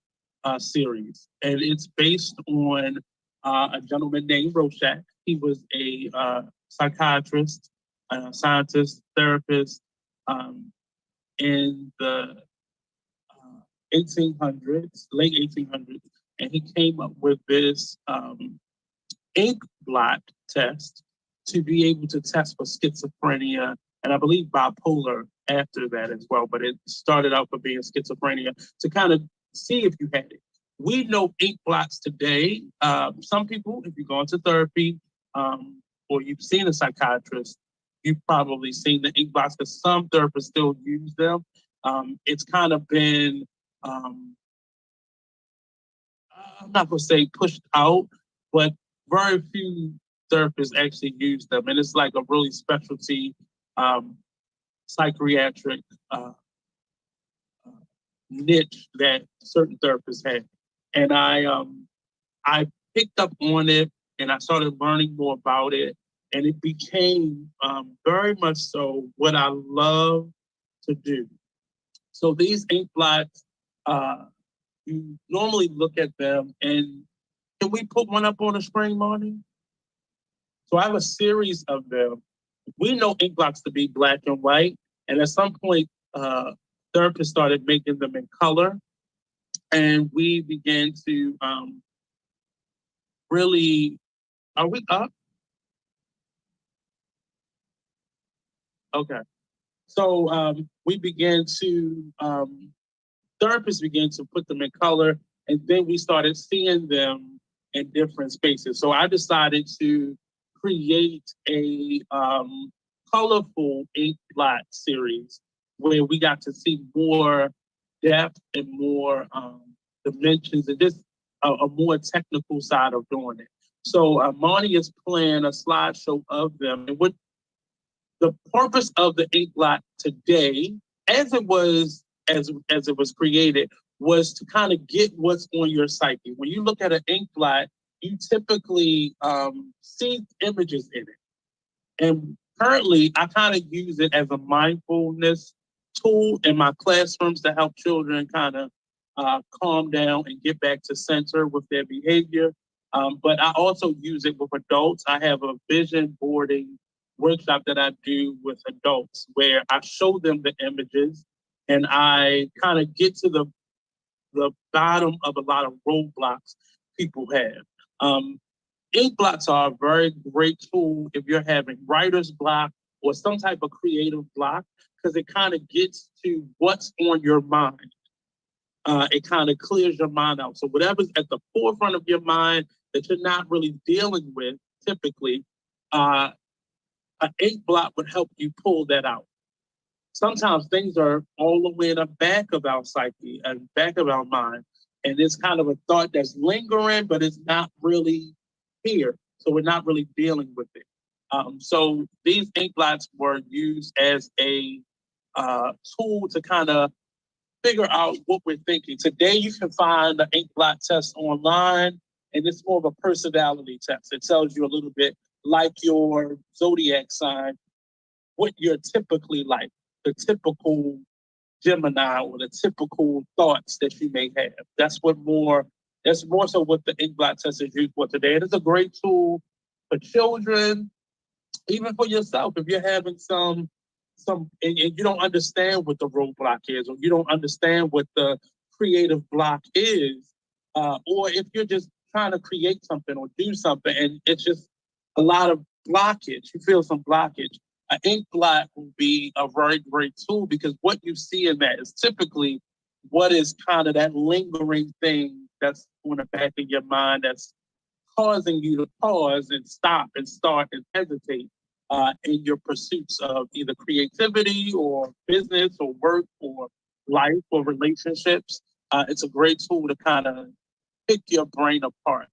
series, and it's based on a gentleman named Rorschach. He was a psychiatrist, scientist, therapist in the 1800s, late 1800s, and he came up with this ink blot test to be able to test for schizophrenia and I believe bipolar after that as well. But it started out for being schizophrenia to kind of see if you had it. We know ink blots today. Some people, if you go into therapy or you've seen a psychiatrist, you've probably seen the ink blots because some therapists still use them. It's kind of been, I'm not going to say pushed out, but very few therapists actually use them. And it's like a really specialty psychiatric niche that certain therapists have. And I picked up on it and I started learning more about it. And it became very much so what I love to do. So these ink blots, you normally look at them and can we put one up on the screen, Marty? So I have a series of them. We know ink blots to be black and white. And at some point, therapists started making them in color. And we began to really, are we up? Okay. So we began to, therapists began to put them in color. And then we started seeing them in different spaces. So I decided to create a colorful ink blot series where we got to see more depth and more dimensions and just a more technical side of doing it. So Monty is playing a slideshow of them. And what the purpose of the ink blot today, as it was created, was to kind of get what's on your psyche. When you look at an ink blot, you typically see images in it. And currently, I kind of use it as a mindfulness tool in my classrooms to help children kind of calm down and get back to center with their behavior. But I also use it with adults. I have a vision boarding workshop that I do with adults where I show them the images and I kind of get to the bottom of a lot of roadblocks people have. Ink blots are a very great tool if you're having writer's block or some type of creative block because it kind of gets to what's on your mind. It kind of clears your mind out. So whatever's at the forefront of your mind that you're not really dealing with typically, an ink blot would help you pull that out. Sometimes things are all the way in the back of our psyche and back of our mind. And it's kind of a thought that's lingering, but it's not really here. So we're not really dealing with it. So these ink blots were used as a tool to kind of figure out what we're thinking. Today, you can find the ink blot test online, and it's more of a personality test. It tells you a little bit like your zodiac sign, what you're typically like, the typical Gemini or the typical thoughts that you may have. That's more so what the ink blot test is used for today. And it's a great tool for children, even for yourself. If you're having some and you don't understand what the roadblock is, or you don't understand what the creative block is, or if you're just trying to create something or do something and it's just a lot of blockage, you feel some blockage, an ink blot will be a very great tool because what you see in that is typically what is kind of that lingering thing that's on the back of your mind that's causing you to pause and stop and start and hesitate in your pursuits of either creativity or business or work or life or relationships. It's a great tool to kind of pick your brain apart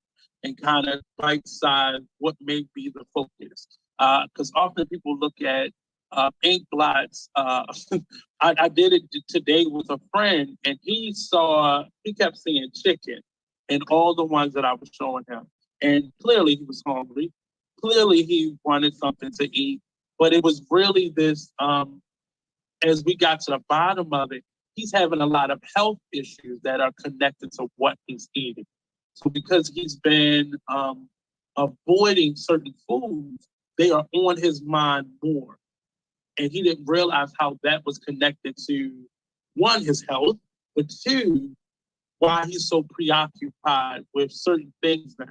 and kind of bite size what may be the focus. Because often people look at ink blots. I did it today with a friend, and he kept seeing chicken in all the ones that I was showing him. And clearly he was hungry. Clearly he wanted something to eat. But it was really this, as we got to the bottom of it, he's having a lot of health issues that are connected to what he's eating. So because he's been avoiding certain foods, they are on his mind more. And he didn't realize how that was connected to, one, his health, but two, why he's so preoccupied with certain things now.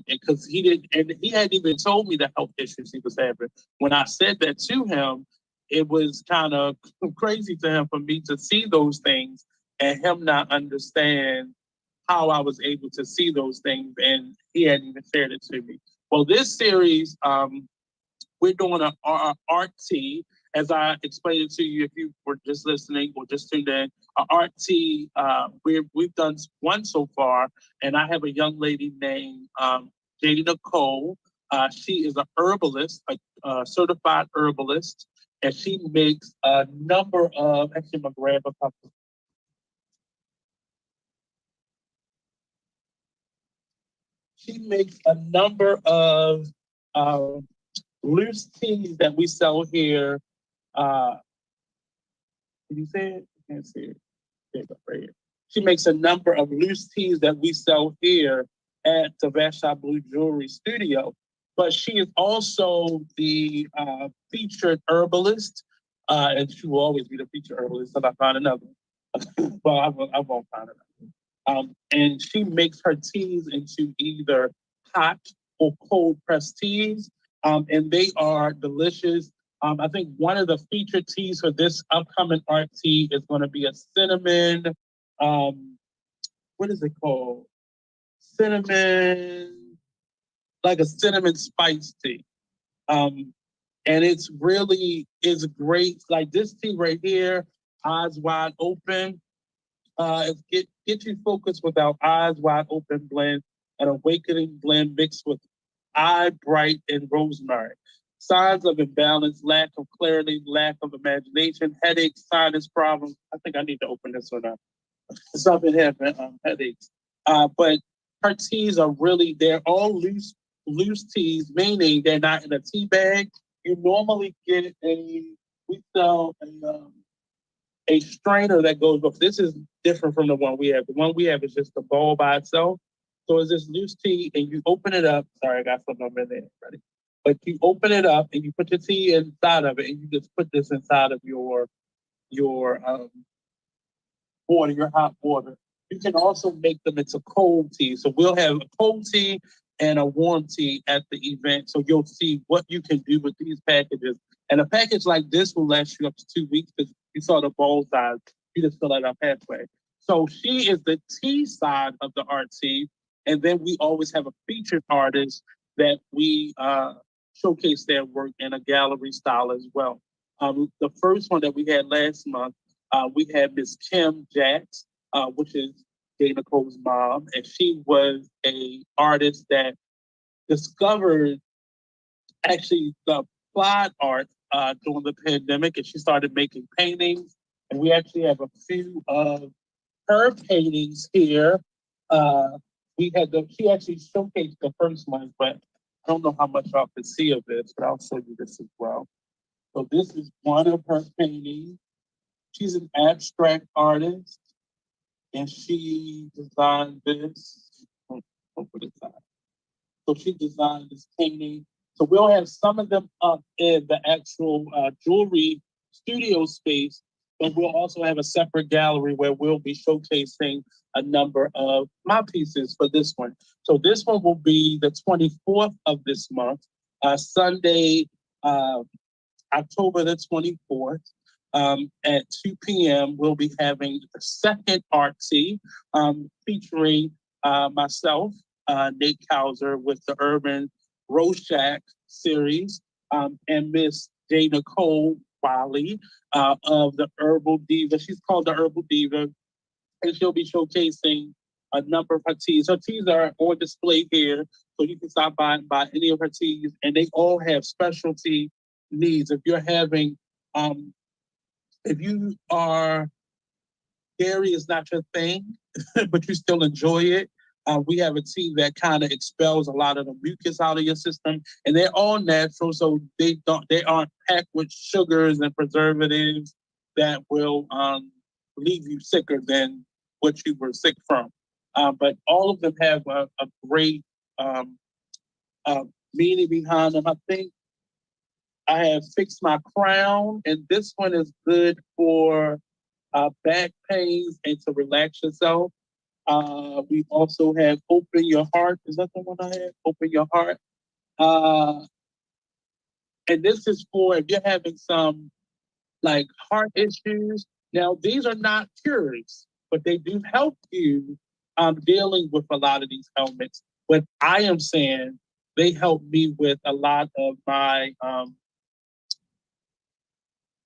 Because he didn't, and he hadn't even told me the health issues he was having. When I said that to him, it was kind of crazy to him for me to see those things and him not understand how I was able to see those things, and he hadn't even shared it to me. Well, this series, we're doing an art tea, as I explained it to you if you were just listening or just tuned in. An art tea, we've done one so far, and I have a young lady named Jada Nicole. She is a herbalist, a certified herbalist, and she makes a number of, actually I'm gonna grab a couple. She makes a number of loose teas that we sell here. Can you say it? I can't see it. Right here. She makes a number of loose teas that we sell here at the Vasha Blue Jewelry Studio. But she is also the featured herbalist, and she will always be the featured herbalist until I find another one. Well, I won't find another. And she makes her teas into either hot or cold pressed teas, and they are delicious. I think one of the featured teas for this upcoming art tea is going to be a cinnamon. What is it called? Cinnamon, like a cinnamon spice tea. And it's really is great. Like this tea right here, eyes wide open. Get you focused with our eyes wide open blend, an awakening blend mixed with eye bright and rosemary. Signs of imbalance, lack of clarity, lack of imagination, headaches, sinus problems. I think I need to open this one up. Something happened, headaches. But her teas are really, they're all loose teas, meaning they're not in a tea bag. You normally get we sell a strainer that goes off. This is different from the one we have. The one we have is just the bowl by itself. So it's this loose tea, and you open it up. Sorry, I got something over there. Ready? But you open it up, and you put your tea inside of it, and you just put this inside of your water, your hot water. You can also make them into cold tea. So we'll have a cold tea and a warm tea at the event. So you'll see what you can do with these packages. And a package like this will last you up to 2 weeks because you saw the bowl size. You just fill it up halfway. So she is the tea side of the art tea. And then we always have a featured artist that we showcase their work in a gallery style as well. The first one that we had last month, we had Miss Kim Jacks, which is Jay Nicole's mom, and she was a artist that discovered actually the applied art during the pandemic, and she started making paintings. And we actually have a few of her paintings here. She actually showcased the first one, but I don't know how much y'all can see of this, but I'll show you this as well. So this is one of her paintings. She's an abstract artist, and she designed this. So she designed this painting. So we'll have some of them up in the actual jewelry studio space, but we'll also have a separate gallery where we'll be showcasing a number of my pieces for this one. So this one will be the 24th of this month, Sunday, October the 24th. At 2 p.m., we'll be having the second art tea featuring myself, Nate Couser, with the Urban Rorschach series, and Miss J. Nicole Wiley of the Herbal Diva. She's called the Herbal Diva, and she'll be showcasing a number of her teas. Her teas are on display here, so you can stop by and buy any of her teas, and they all have specialty needs. If you're having, if you are, dairy is not your thing, but you still enjoy it, we have a tea that kind of expels a lot of the mucus out of your system, and they're all natural, so they aren't packed with sugars and preservatives that will leave you sicker than what you were sick from. But all of them have a great um, meaning behind them. I think I have fixed my crown, and this one is good for back pains and to relax yourself. We also have Open Your Heart. Is that the one I have? Open Your Heart. Uh, and this is for if you're having some like heart issues. Now, these are not cures, but they do help you dealing with a lot of these ailments. But I am saying they help me with a lot of my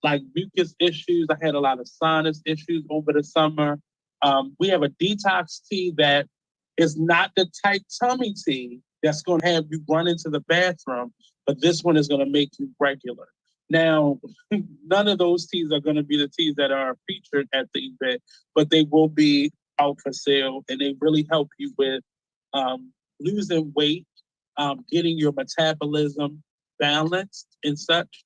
like mucus issues. I had a lot of sinus issues over the summer. We have a detox tea that is not the type tummy tea that's going to have you run into the bathroom, but this one is going to make you regular. Now, none of those teas are going to be the teas that are featured at the event, but they will be out for sale, and they really help you with losing weight, getting your metabolism balanced and such.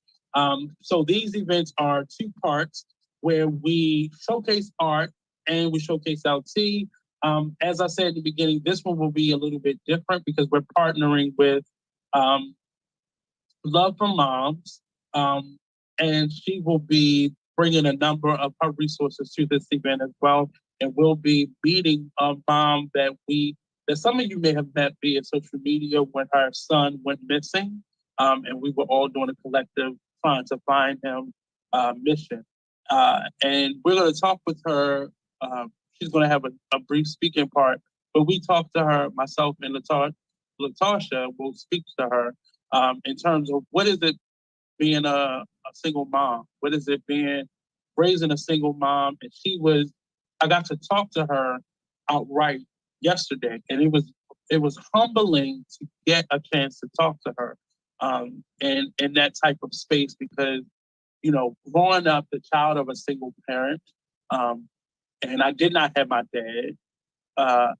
So these events are two parts where we showcase art and we showcase our tea. As I said at the beginning, this one will be a little bit different because we're partnering with um, Love for Moms, and she will be bringing a number of her resources to this event as well. And we'll be meeting a mom that some of you may have met via social media when her son went missing, and we were all doing a collective trying to find him mission. And we're going to talk with her. She's going to have a brief speaking part, but we talked to her, myself and Latasha will speak to her in terms of what is it being a single mom? What is it being raising a single mom? And I got to talk to her outright yesterday, and it was humbling to get a chance to talk to her and in that type of space because growing up the child of a single parent, and I did not have my dad, uh,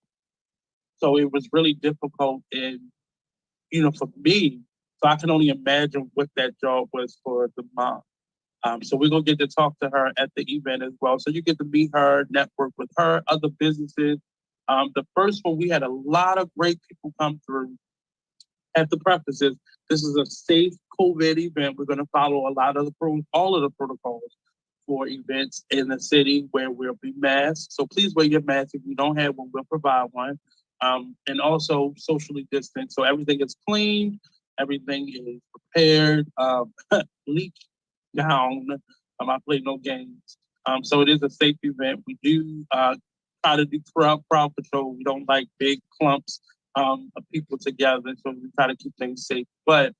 so it was really difficult in for me. So I can only imagine what that job was for the mom. So we're gonna get to talk to her at the event as well. So you get to meet her, network with her, other businesses. The first one, we had a lot of great people come through. At the prefaces, this is a safe COVID event. We're gonna follow a lot of all of the protocols for events in the city where we'll be masked. So please wear your mask. If you don't have one, we'll provide one. And also socially distant. So everything is clean, everything is prepared, bleach down. I play no games. So it is a safe event. We do try to do crowd patrol. We don't like big clumps of people together. So we try to keep things safe. But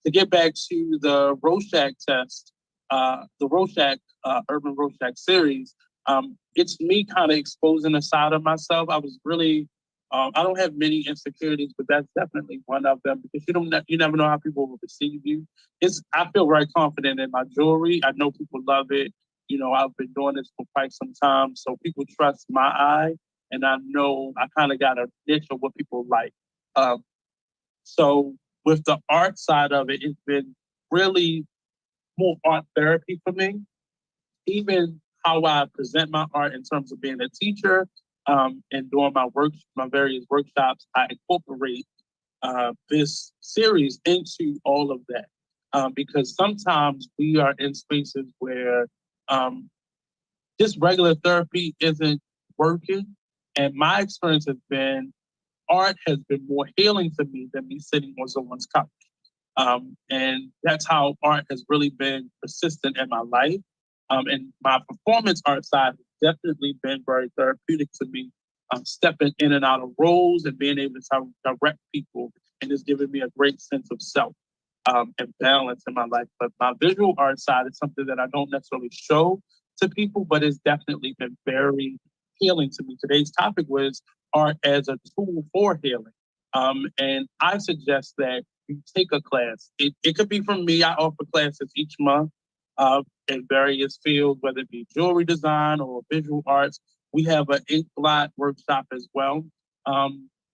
to get back to the Rorschach test, the Rorschach, Urban Rorschach series, it's me kind of exposing a side of myself. I was really, I don't have many insecurities, but that's definitely one of them because you never know how people will perceive you. I feel very confident in my jewelry. I know people love it. I've been doing this for quite some time, so people trust my eye, and I know I kind of got a niche of what people like. Um, so with the art side of it, it's been really more art therapy for me. Even how I present my art in terms of being a teacher and doing my various workshops, I incorporate this series into all of that because sometimes we are in spaces where um, just regular therapy isn't working. And my experience has been art has been more healing to me than me sitting on someone's couch. And that's how art has really been persistent in my life. And my performance art side has definitely been very therapeutic to me. Stepping in and out of roles and being able to direct people, and it's given me a great sense of self and balance in my life. But my visual art side is something that I don't necessarily show to people, but it's definitely been very healing to me. Today's topic was art as a tool for healing. And I suggest that you take a class. It could be from me. I offer classes each month in various fields, whether it be jewelry design or visual arts. We have an ink blot workshop as well.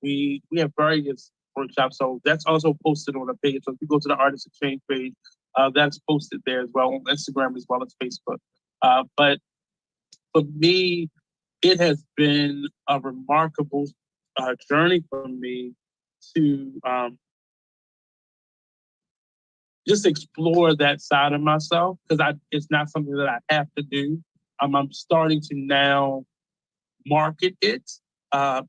We have various workshops, so that's also posted on the page. So if you go to the Artist Exchange page, that's posted there as well on Instagram as well as Facebook. But for me, it has been a remarkable journey for me to just explore that side of myself, because it's not something that I have to do. I'm starting to now market it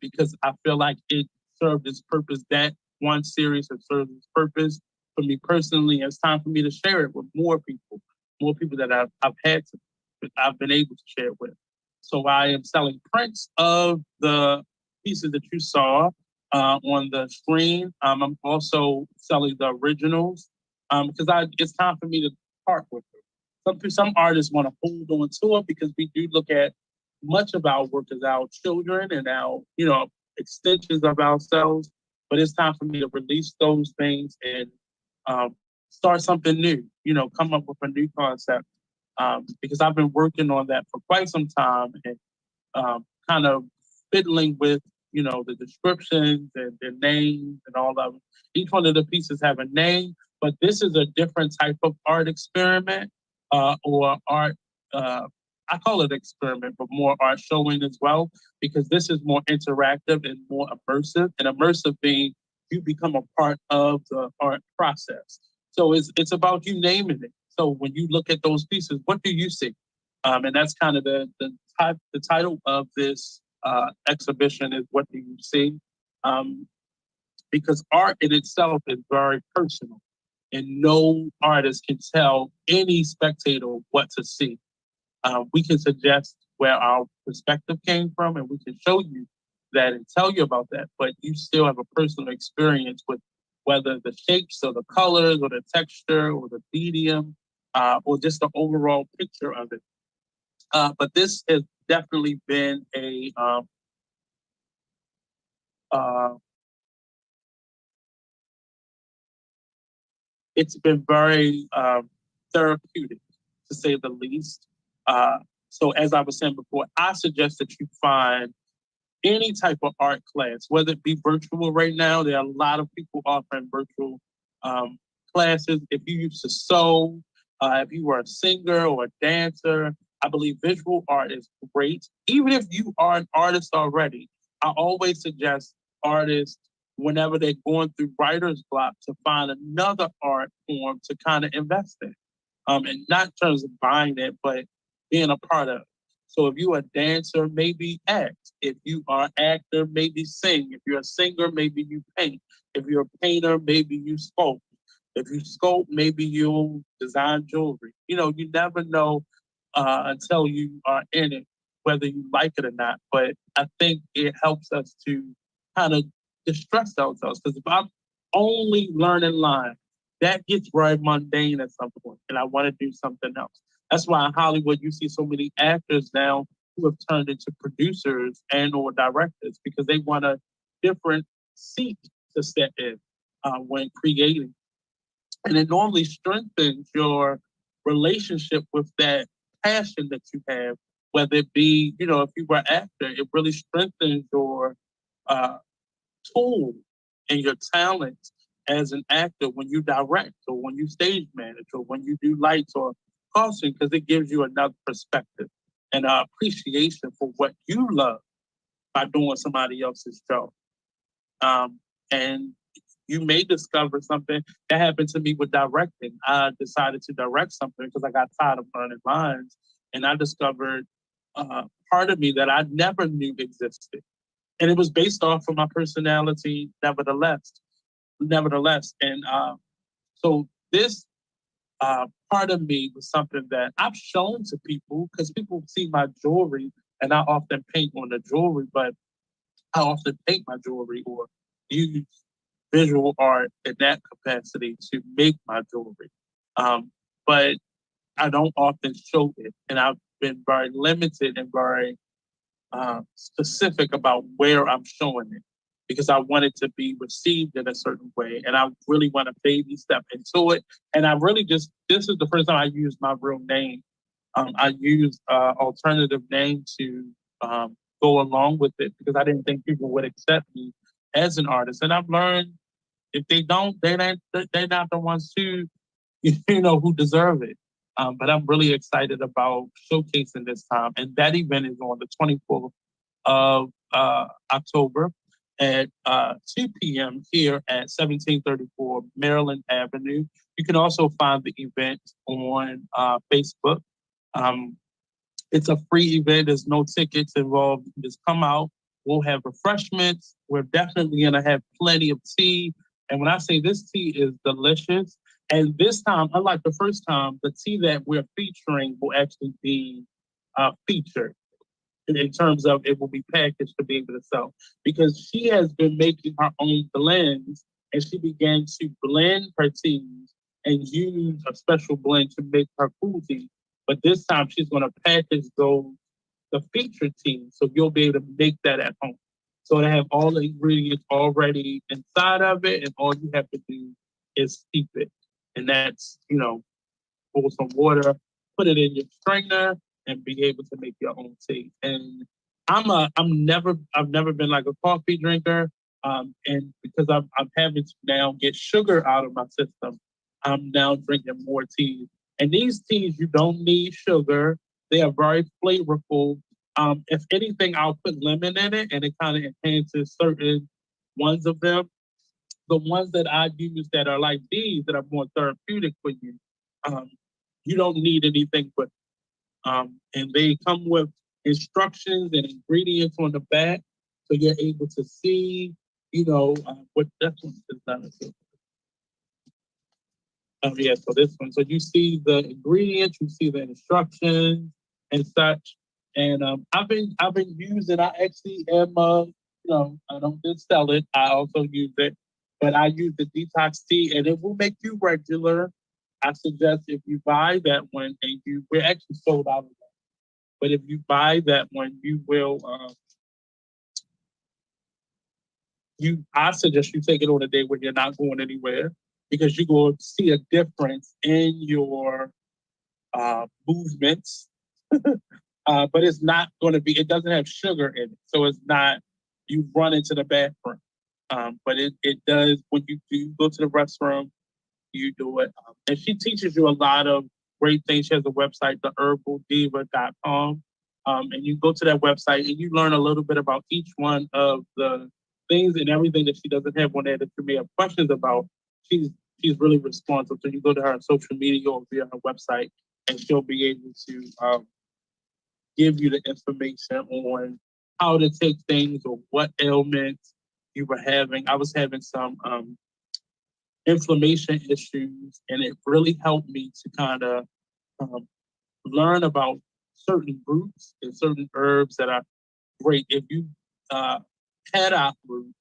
because I feel like it served its purpose. That one series has served its purpose for me personally. It's time for me to share it with more people that I've been able to share it with. So I am selling prints of the pieces that you saw on the screen. I'm also selling the originals because it's time for me to part with it. Some artists want to hold on to it because we do look at much of our work as our children and our, extensions of ourselves. But it's time for me to release those things and start something new, come up with a new concept. Because I've been working on that for quite some time and kind of fiddling with, the descriptions and the names and all of them. Each one of the pieces have a name, but this is a different type of art experiment or art. I call it experiment, but more art showing as well, because this is more interactive and more immersive. And immersive being you become a part of the art process. So it's about you naming it. So when you look at those pieces, what do you see? And that's kind of the title of this exhibition is What Do You See? Because art in itself is very personal, and no artist can tell any spectator what to see. We can suggest where our perspective came from, and we can show you that and tell you about that, but you still have a personal experience with whether the shapes or the colors or the texture or the medium or just the overall picture of it. But this has definitely been it's been very therapeutic, to say the least. So as I was saying before, I suggest that you find any type of art class, whether it be virtual right now. There are a lot of people offering virtual classes. If you used to sew, if you were a singer or a dancer, I believe visual art is great. Even if you are an artist already, I always suggest artists, whenever they're going through writer's block, to find another art form to kind of invest in. And not in terms of buying it, but being a part of it. So if you're a dancer, maybe act. If you are an actor, maybe sing. If you're a singer, maybe you paint. If you're a painter, maybe you sculpt. If you sculpt, maybe you'll design jewelry. You never know until you are in it, whether you like it or not. But I think it helps us to kind of distress ourselves. Because if I'm only learning lines, that gets very mundane at some point, and I want to do something else. That's why in Hollywood you see so many actors now who have turned into producers and or directors because they want a different seat to step in when creating. And it normally strengthens your relationship with that passion that you have, whether it be, if you were an actor, it really strengthens your uh, tool and your talent as an actor when you direct or when you stage manage or when you do lights or costume, because it gives you another perspective and appreciation for what you love by doing somebody else's job. And you may discover something that happened to me with directing. I decided to direct something because I got tired of learning lines, and I discovered part of me that I never knew existed, and it was based off of my personality. Nevertheless, and so this part of me was something that I've shown to people because people see my jewelry and I often paint on the jewelry, but I often paint my jewelry or use visual art in that capacity to make my jewelry. But I don't often show it, and I've been very limited and very specific about where I'm showing it because I want it to be received in a certain way, and I really want to baby step into it. And I really this is the first time I used my real name. I used alternative name to go along with it because I didn't think people would accept me as an artist. And I've learned if they don't, they're not the ones who who deserve it. But I'm really excited about showcasing this time, and that event is on the 24th of October at 2 p.m. here at 1734 Maryland Avenue. You can also find the event on Facebook. Um, it's a free event. There's no tickets involved. Just come out. We'll have refreshments. We're definitely going to have plenty of tea. And when I say this tea is delicious, and this time, unlike the first time, the tea that we're featuring will actually be featured in terms of it will be packaged to be able to sell. Because she has been making her own blends and she began to blend her teas and use a special blend to make her cool tea. But this time she's going to package the featured tea, so you'll be able to make that at home. So they have all the ingredients already inside of it, and all you have to do is steep it. And that's, pour some water, put it in your strainer, and be able to make your own tea. And I've never been like a coffee drinker, and because I'm having to now get sugar out of my system, I'm now drinking more tea. And these teas, you don't need sugar. They are very flavorful. If anything, I'll put lemon in it, and it kind of enhances certain ones of them. The ones that I use that are like these that are more therapeutic for you, um, you don't need anything but and they come with instructions and ingredients on the back, so you're able to see, what that one is done. Yeah, so this one, so you see the ingredients, you see the instructions and such. And I've been using. I actually am I don't just sell it. I also use it, but I use the detox tea, and it will make you regular. I suggest if you buy that one, and we're actually sold out of that. But if you buy that one, you will. I suggest you take it on a day when you're not going anywhere because you're going to see a difference in your movements. But it's not going to be. It doesn't have sugar in it, so it's not. You run into the bathroom, but it does when you do go to the restroom. You do it, and she teaches you a lot of great things. She has a website, theherbaldiva.com. And you go to that website and you learn a little bit about each one of the things and everything that she doesn't have on there that you may have questions about. She's really responsive. So you go to her on social media or via her website, and she'll be able to give you the information on how to take things or what ailments you were having. I was having some inflammation issues, and it really helped me to kind of um, learn about certain roots and certain herbs that are great. If you haddock root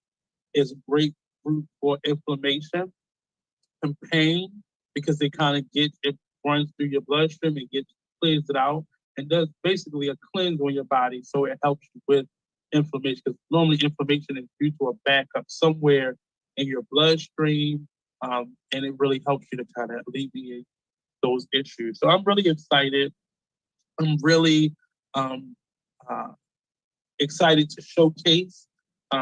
is a great root for inflammation and pain because it kind of it runs through your bloodstream and clears it out and does basically a cleanse on your body, so it helps you with inflammation. Because normally inflammation is due to a backup somewhere in your bloodstream, and it really helps you to kind of alleviate those issues. So I'm really excited. I'm really um, uh, excited to showcase.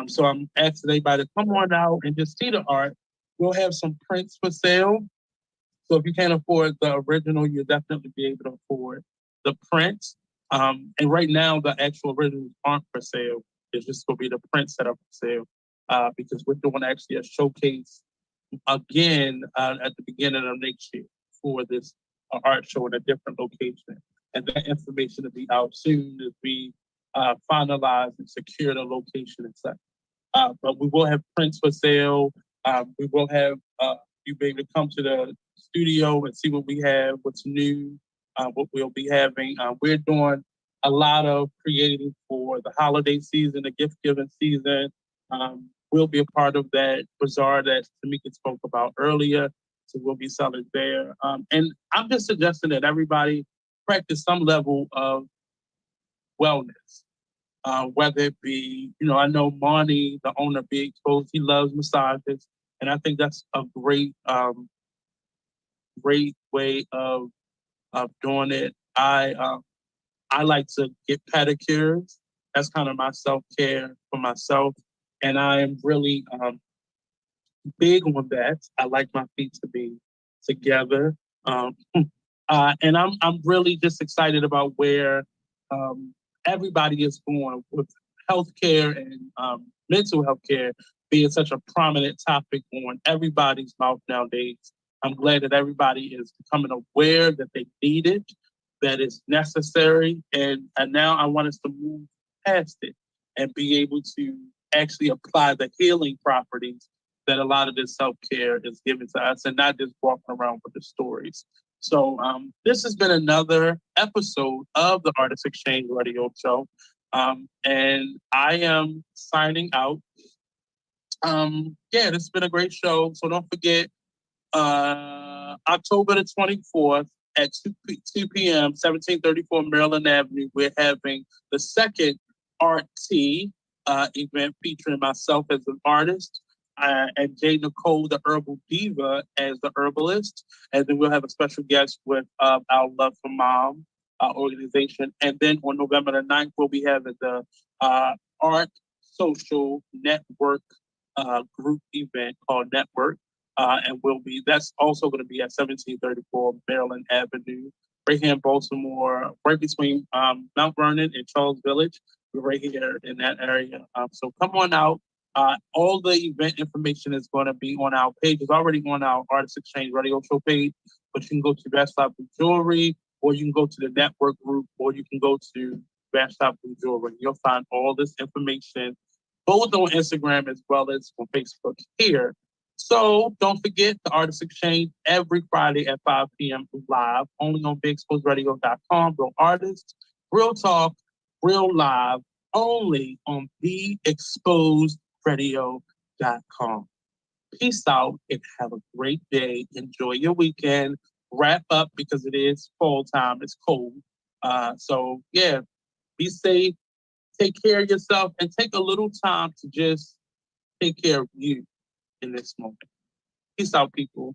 So I'm asking everybody to come on out and just see the art. We'll have some prints for sale. So if you can't afford the original, you'll definitely be able to afford the prints. And right now, the actual originals aren't for sale. It's just going to be the prints that are for sale because we're doing actually a showcase again at the beginning of next year for this art show in a different location. And that information will be out soon as we finalize and secure the location and such. But we will have prints for sale. We will have you'll be able to come to the studio and see what we have, what's new, what we'll be having. We're doing a lot of creating for the holiday season, the gift giving season. We'll be a part of that bazaar that Tabika spoke about earlier. So we'll be selling there. And I'm just suggesting that everybody practice some level of wellness, whether it be, I know Marnie, the owner of Be Exposed, he loves massages. And I think that's a great, great way of doing it. I like to get pedicures. That's kind of my self-care for myself. And I am really big on that. I like my feet to be together. And I'm really just excited about where everybody is going with healthcare and mental health care being such a prominent topic on everybody's mouth nowadays. I'm glad that everybody is becoming aware that they need it, that it's necessary, and now I want us to move past it and be able to actually apply the healing properties that a lot of this self-care is given to us and not just walking around with the stories. So this has been another episode of the Artist Exchange Radio Show. And I am signing out. This has been a great show. So don't forget, October the 24th at 2 p.m., 1734 Maryland Avenue, we're having the second Art Tea event featuring myself as an artist and Jay Nicole, the Herbal Diva, as the herbalist. And then we'll have a special guest with our Love for Mom organization. And then on November the 9th, we'll be having the Art Social Network group event called Network. And that's also going to be at 1734 Maryland Avenue, right here in Baltimore, right between Mount Vernon and Charles Village. We're right here in that area. So come on out. All the event information is going to be on our page. It's already on our Artist Exchange Radio Show page, but you can go to Best Stop Blue Jewelry, or you can go to the network group, or you can go to Best Stop Blue Jewelry. You'll find all this information, both on Instagram as well as on Facebook here. So don't forget the Artist Exchange every Friday at 5 p.m. live, only on BeExposedRadio.com. Real artists, real talk, real live, only on BeExposedRadio.com. Peace out and have a great day. Enjoy your weekend. Wrap up because it is fall time. It's cold. So be safe. Take care of yourself and take a little time to just take care of you in this moment. Peace out, people.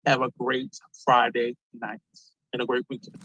Have a great Friday night and a great weekend.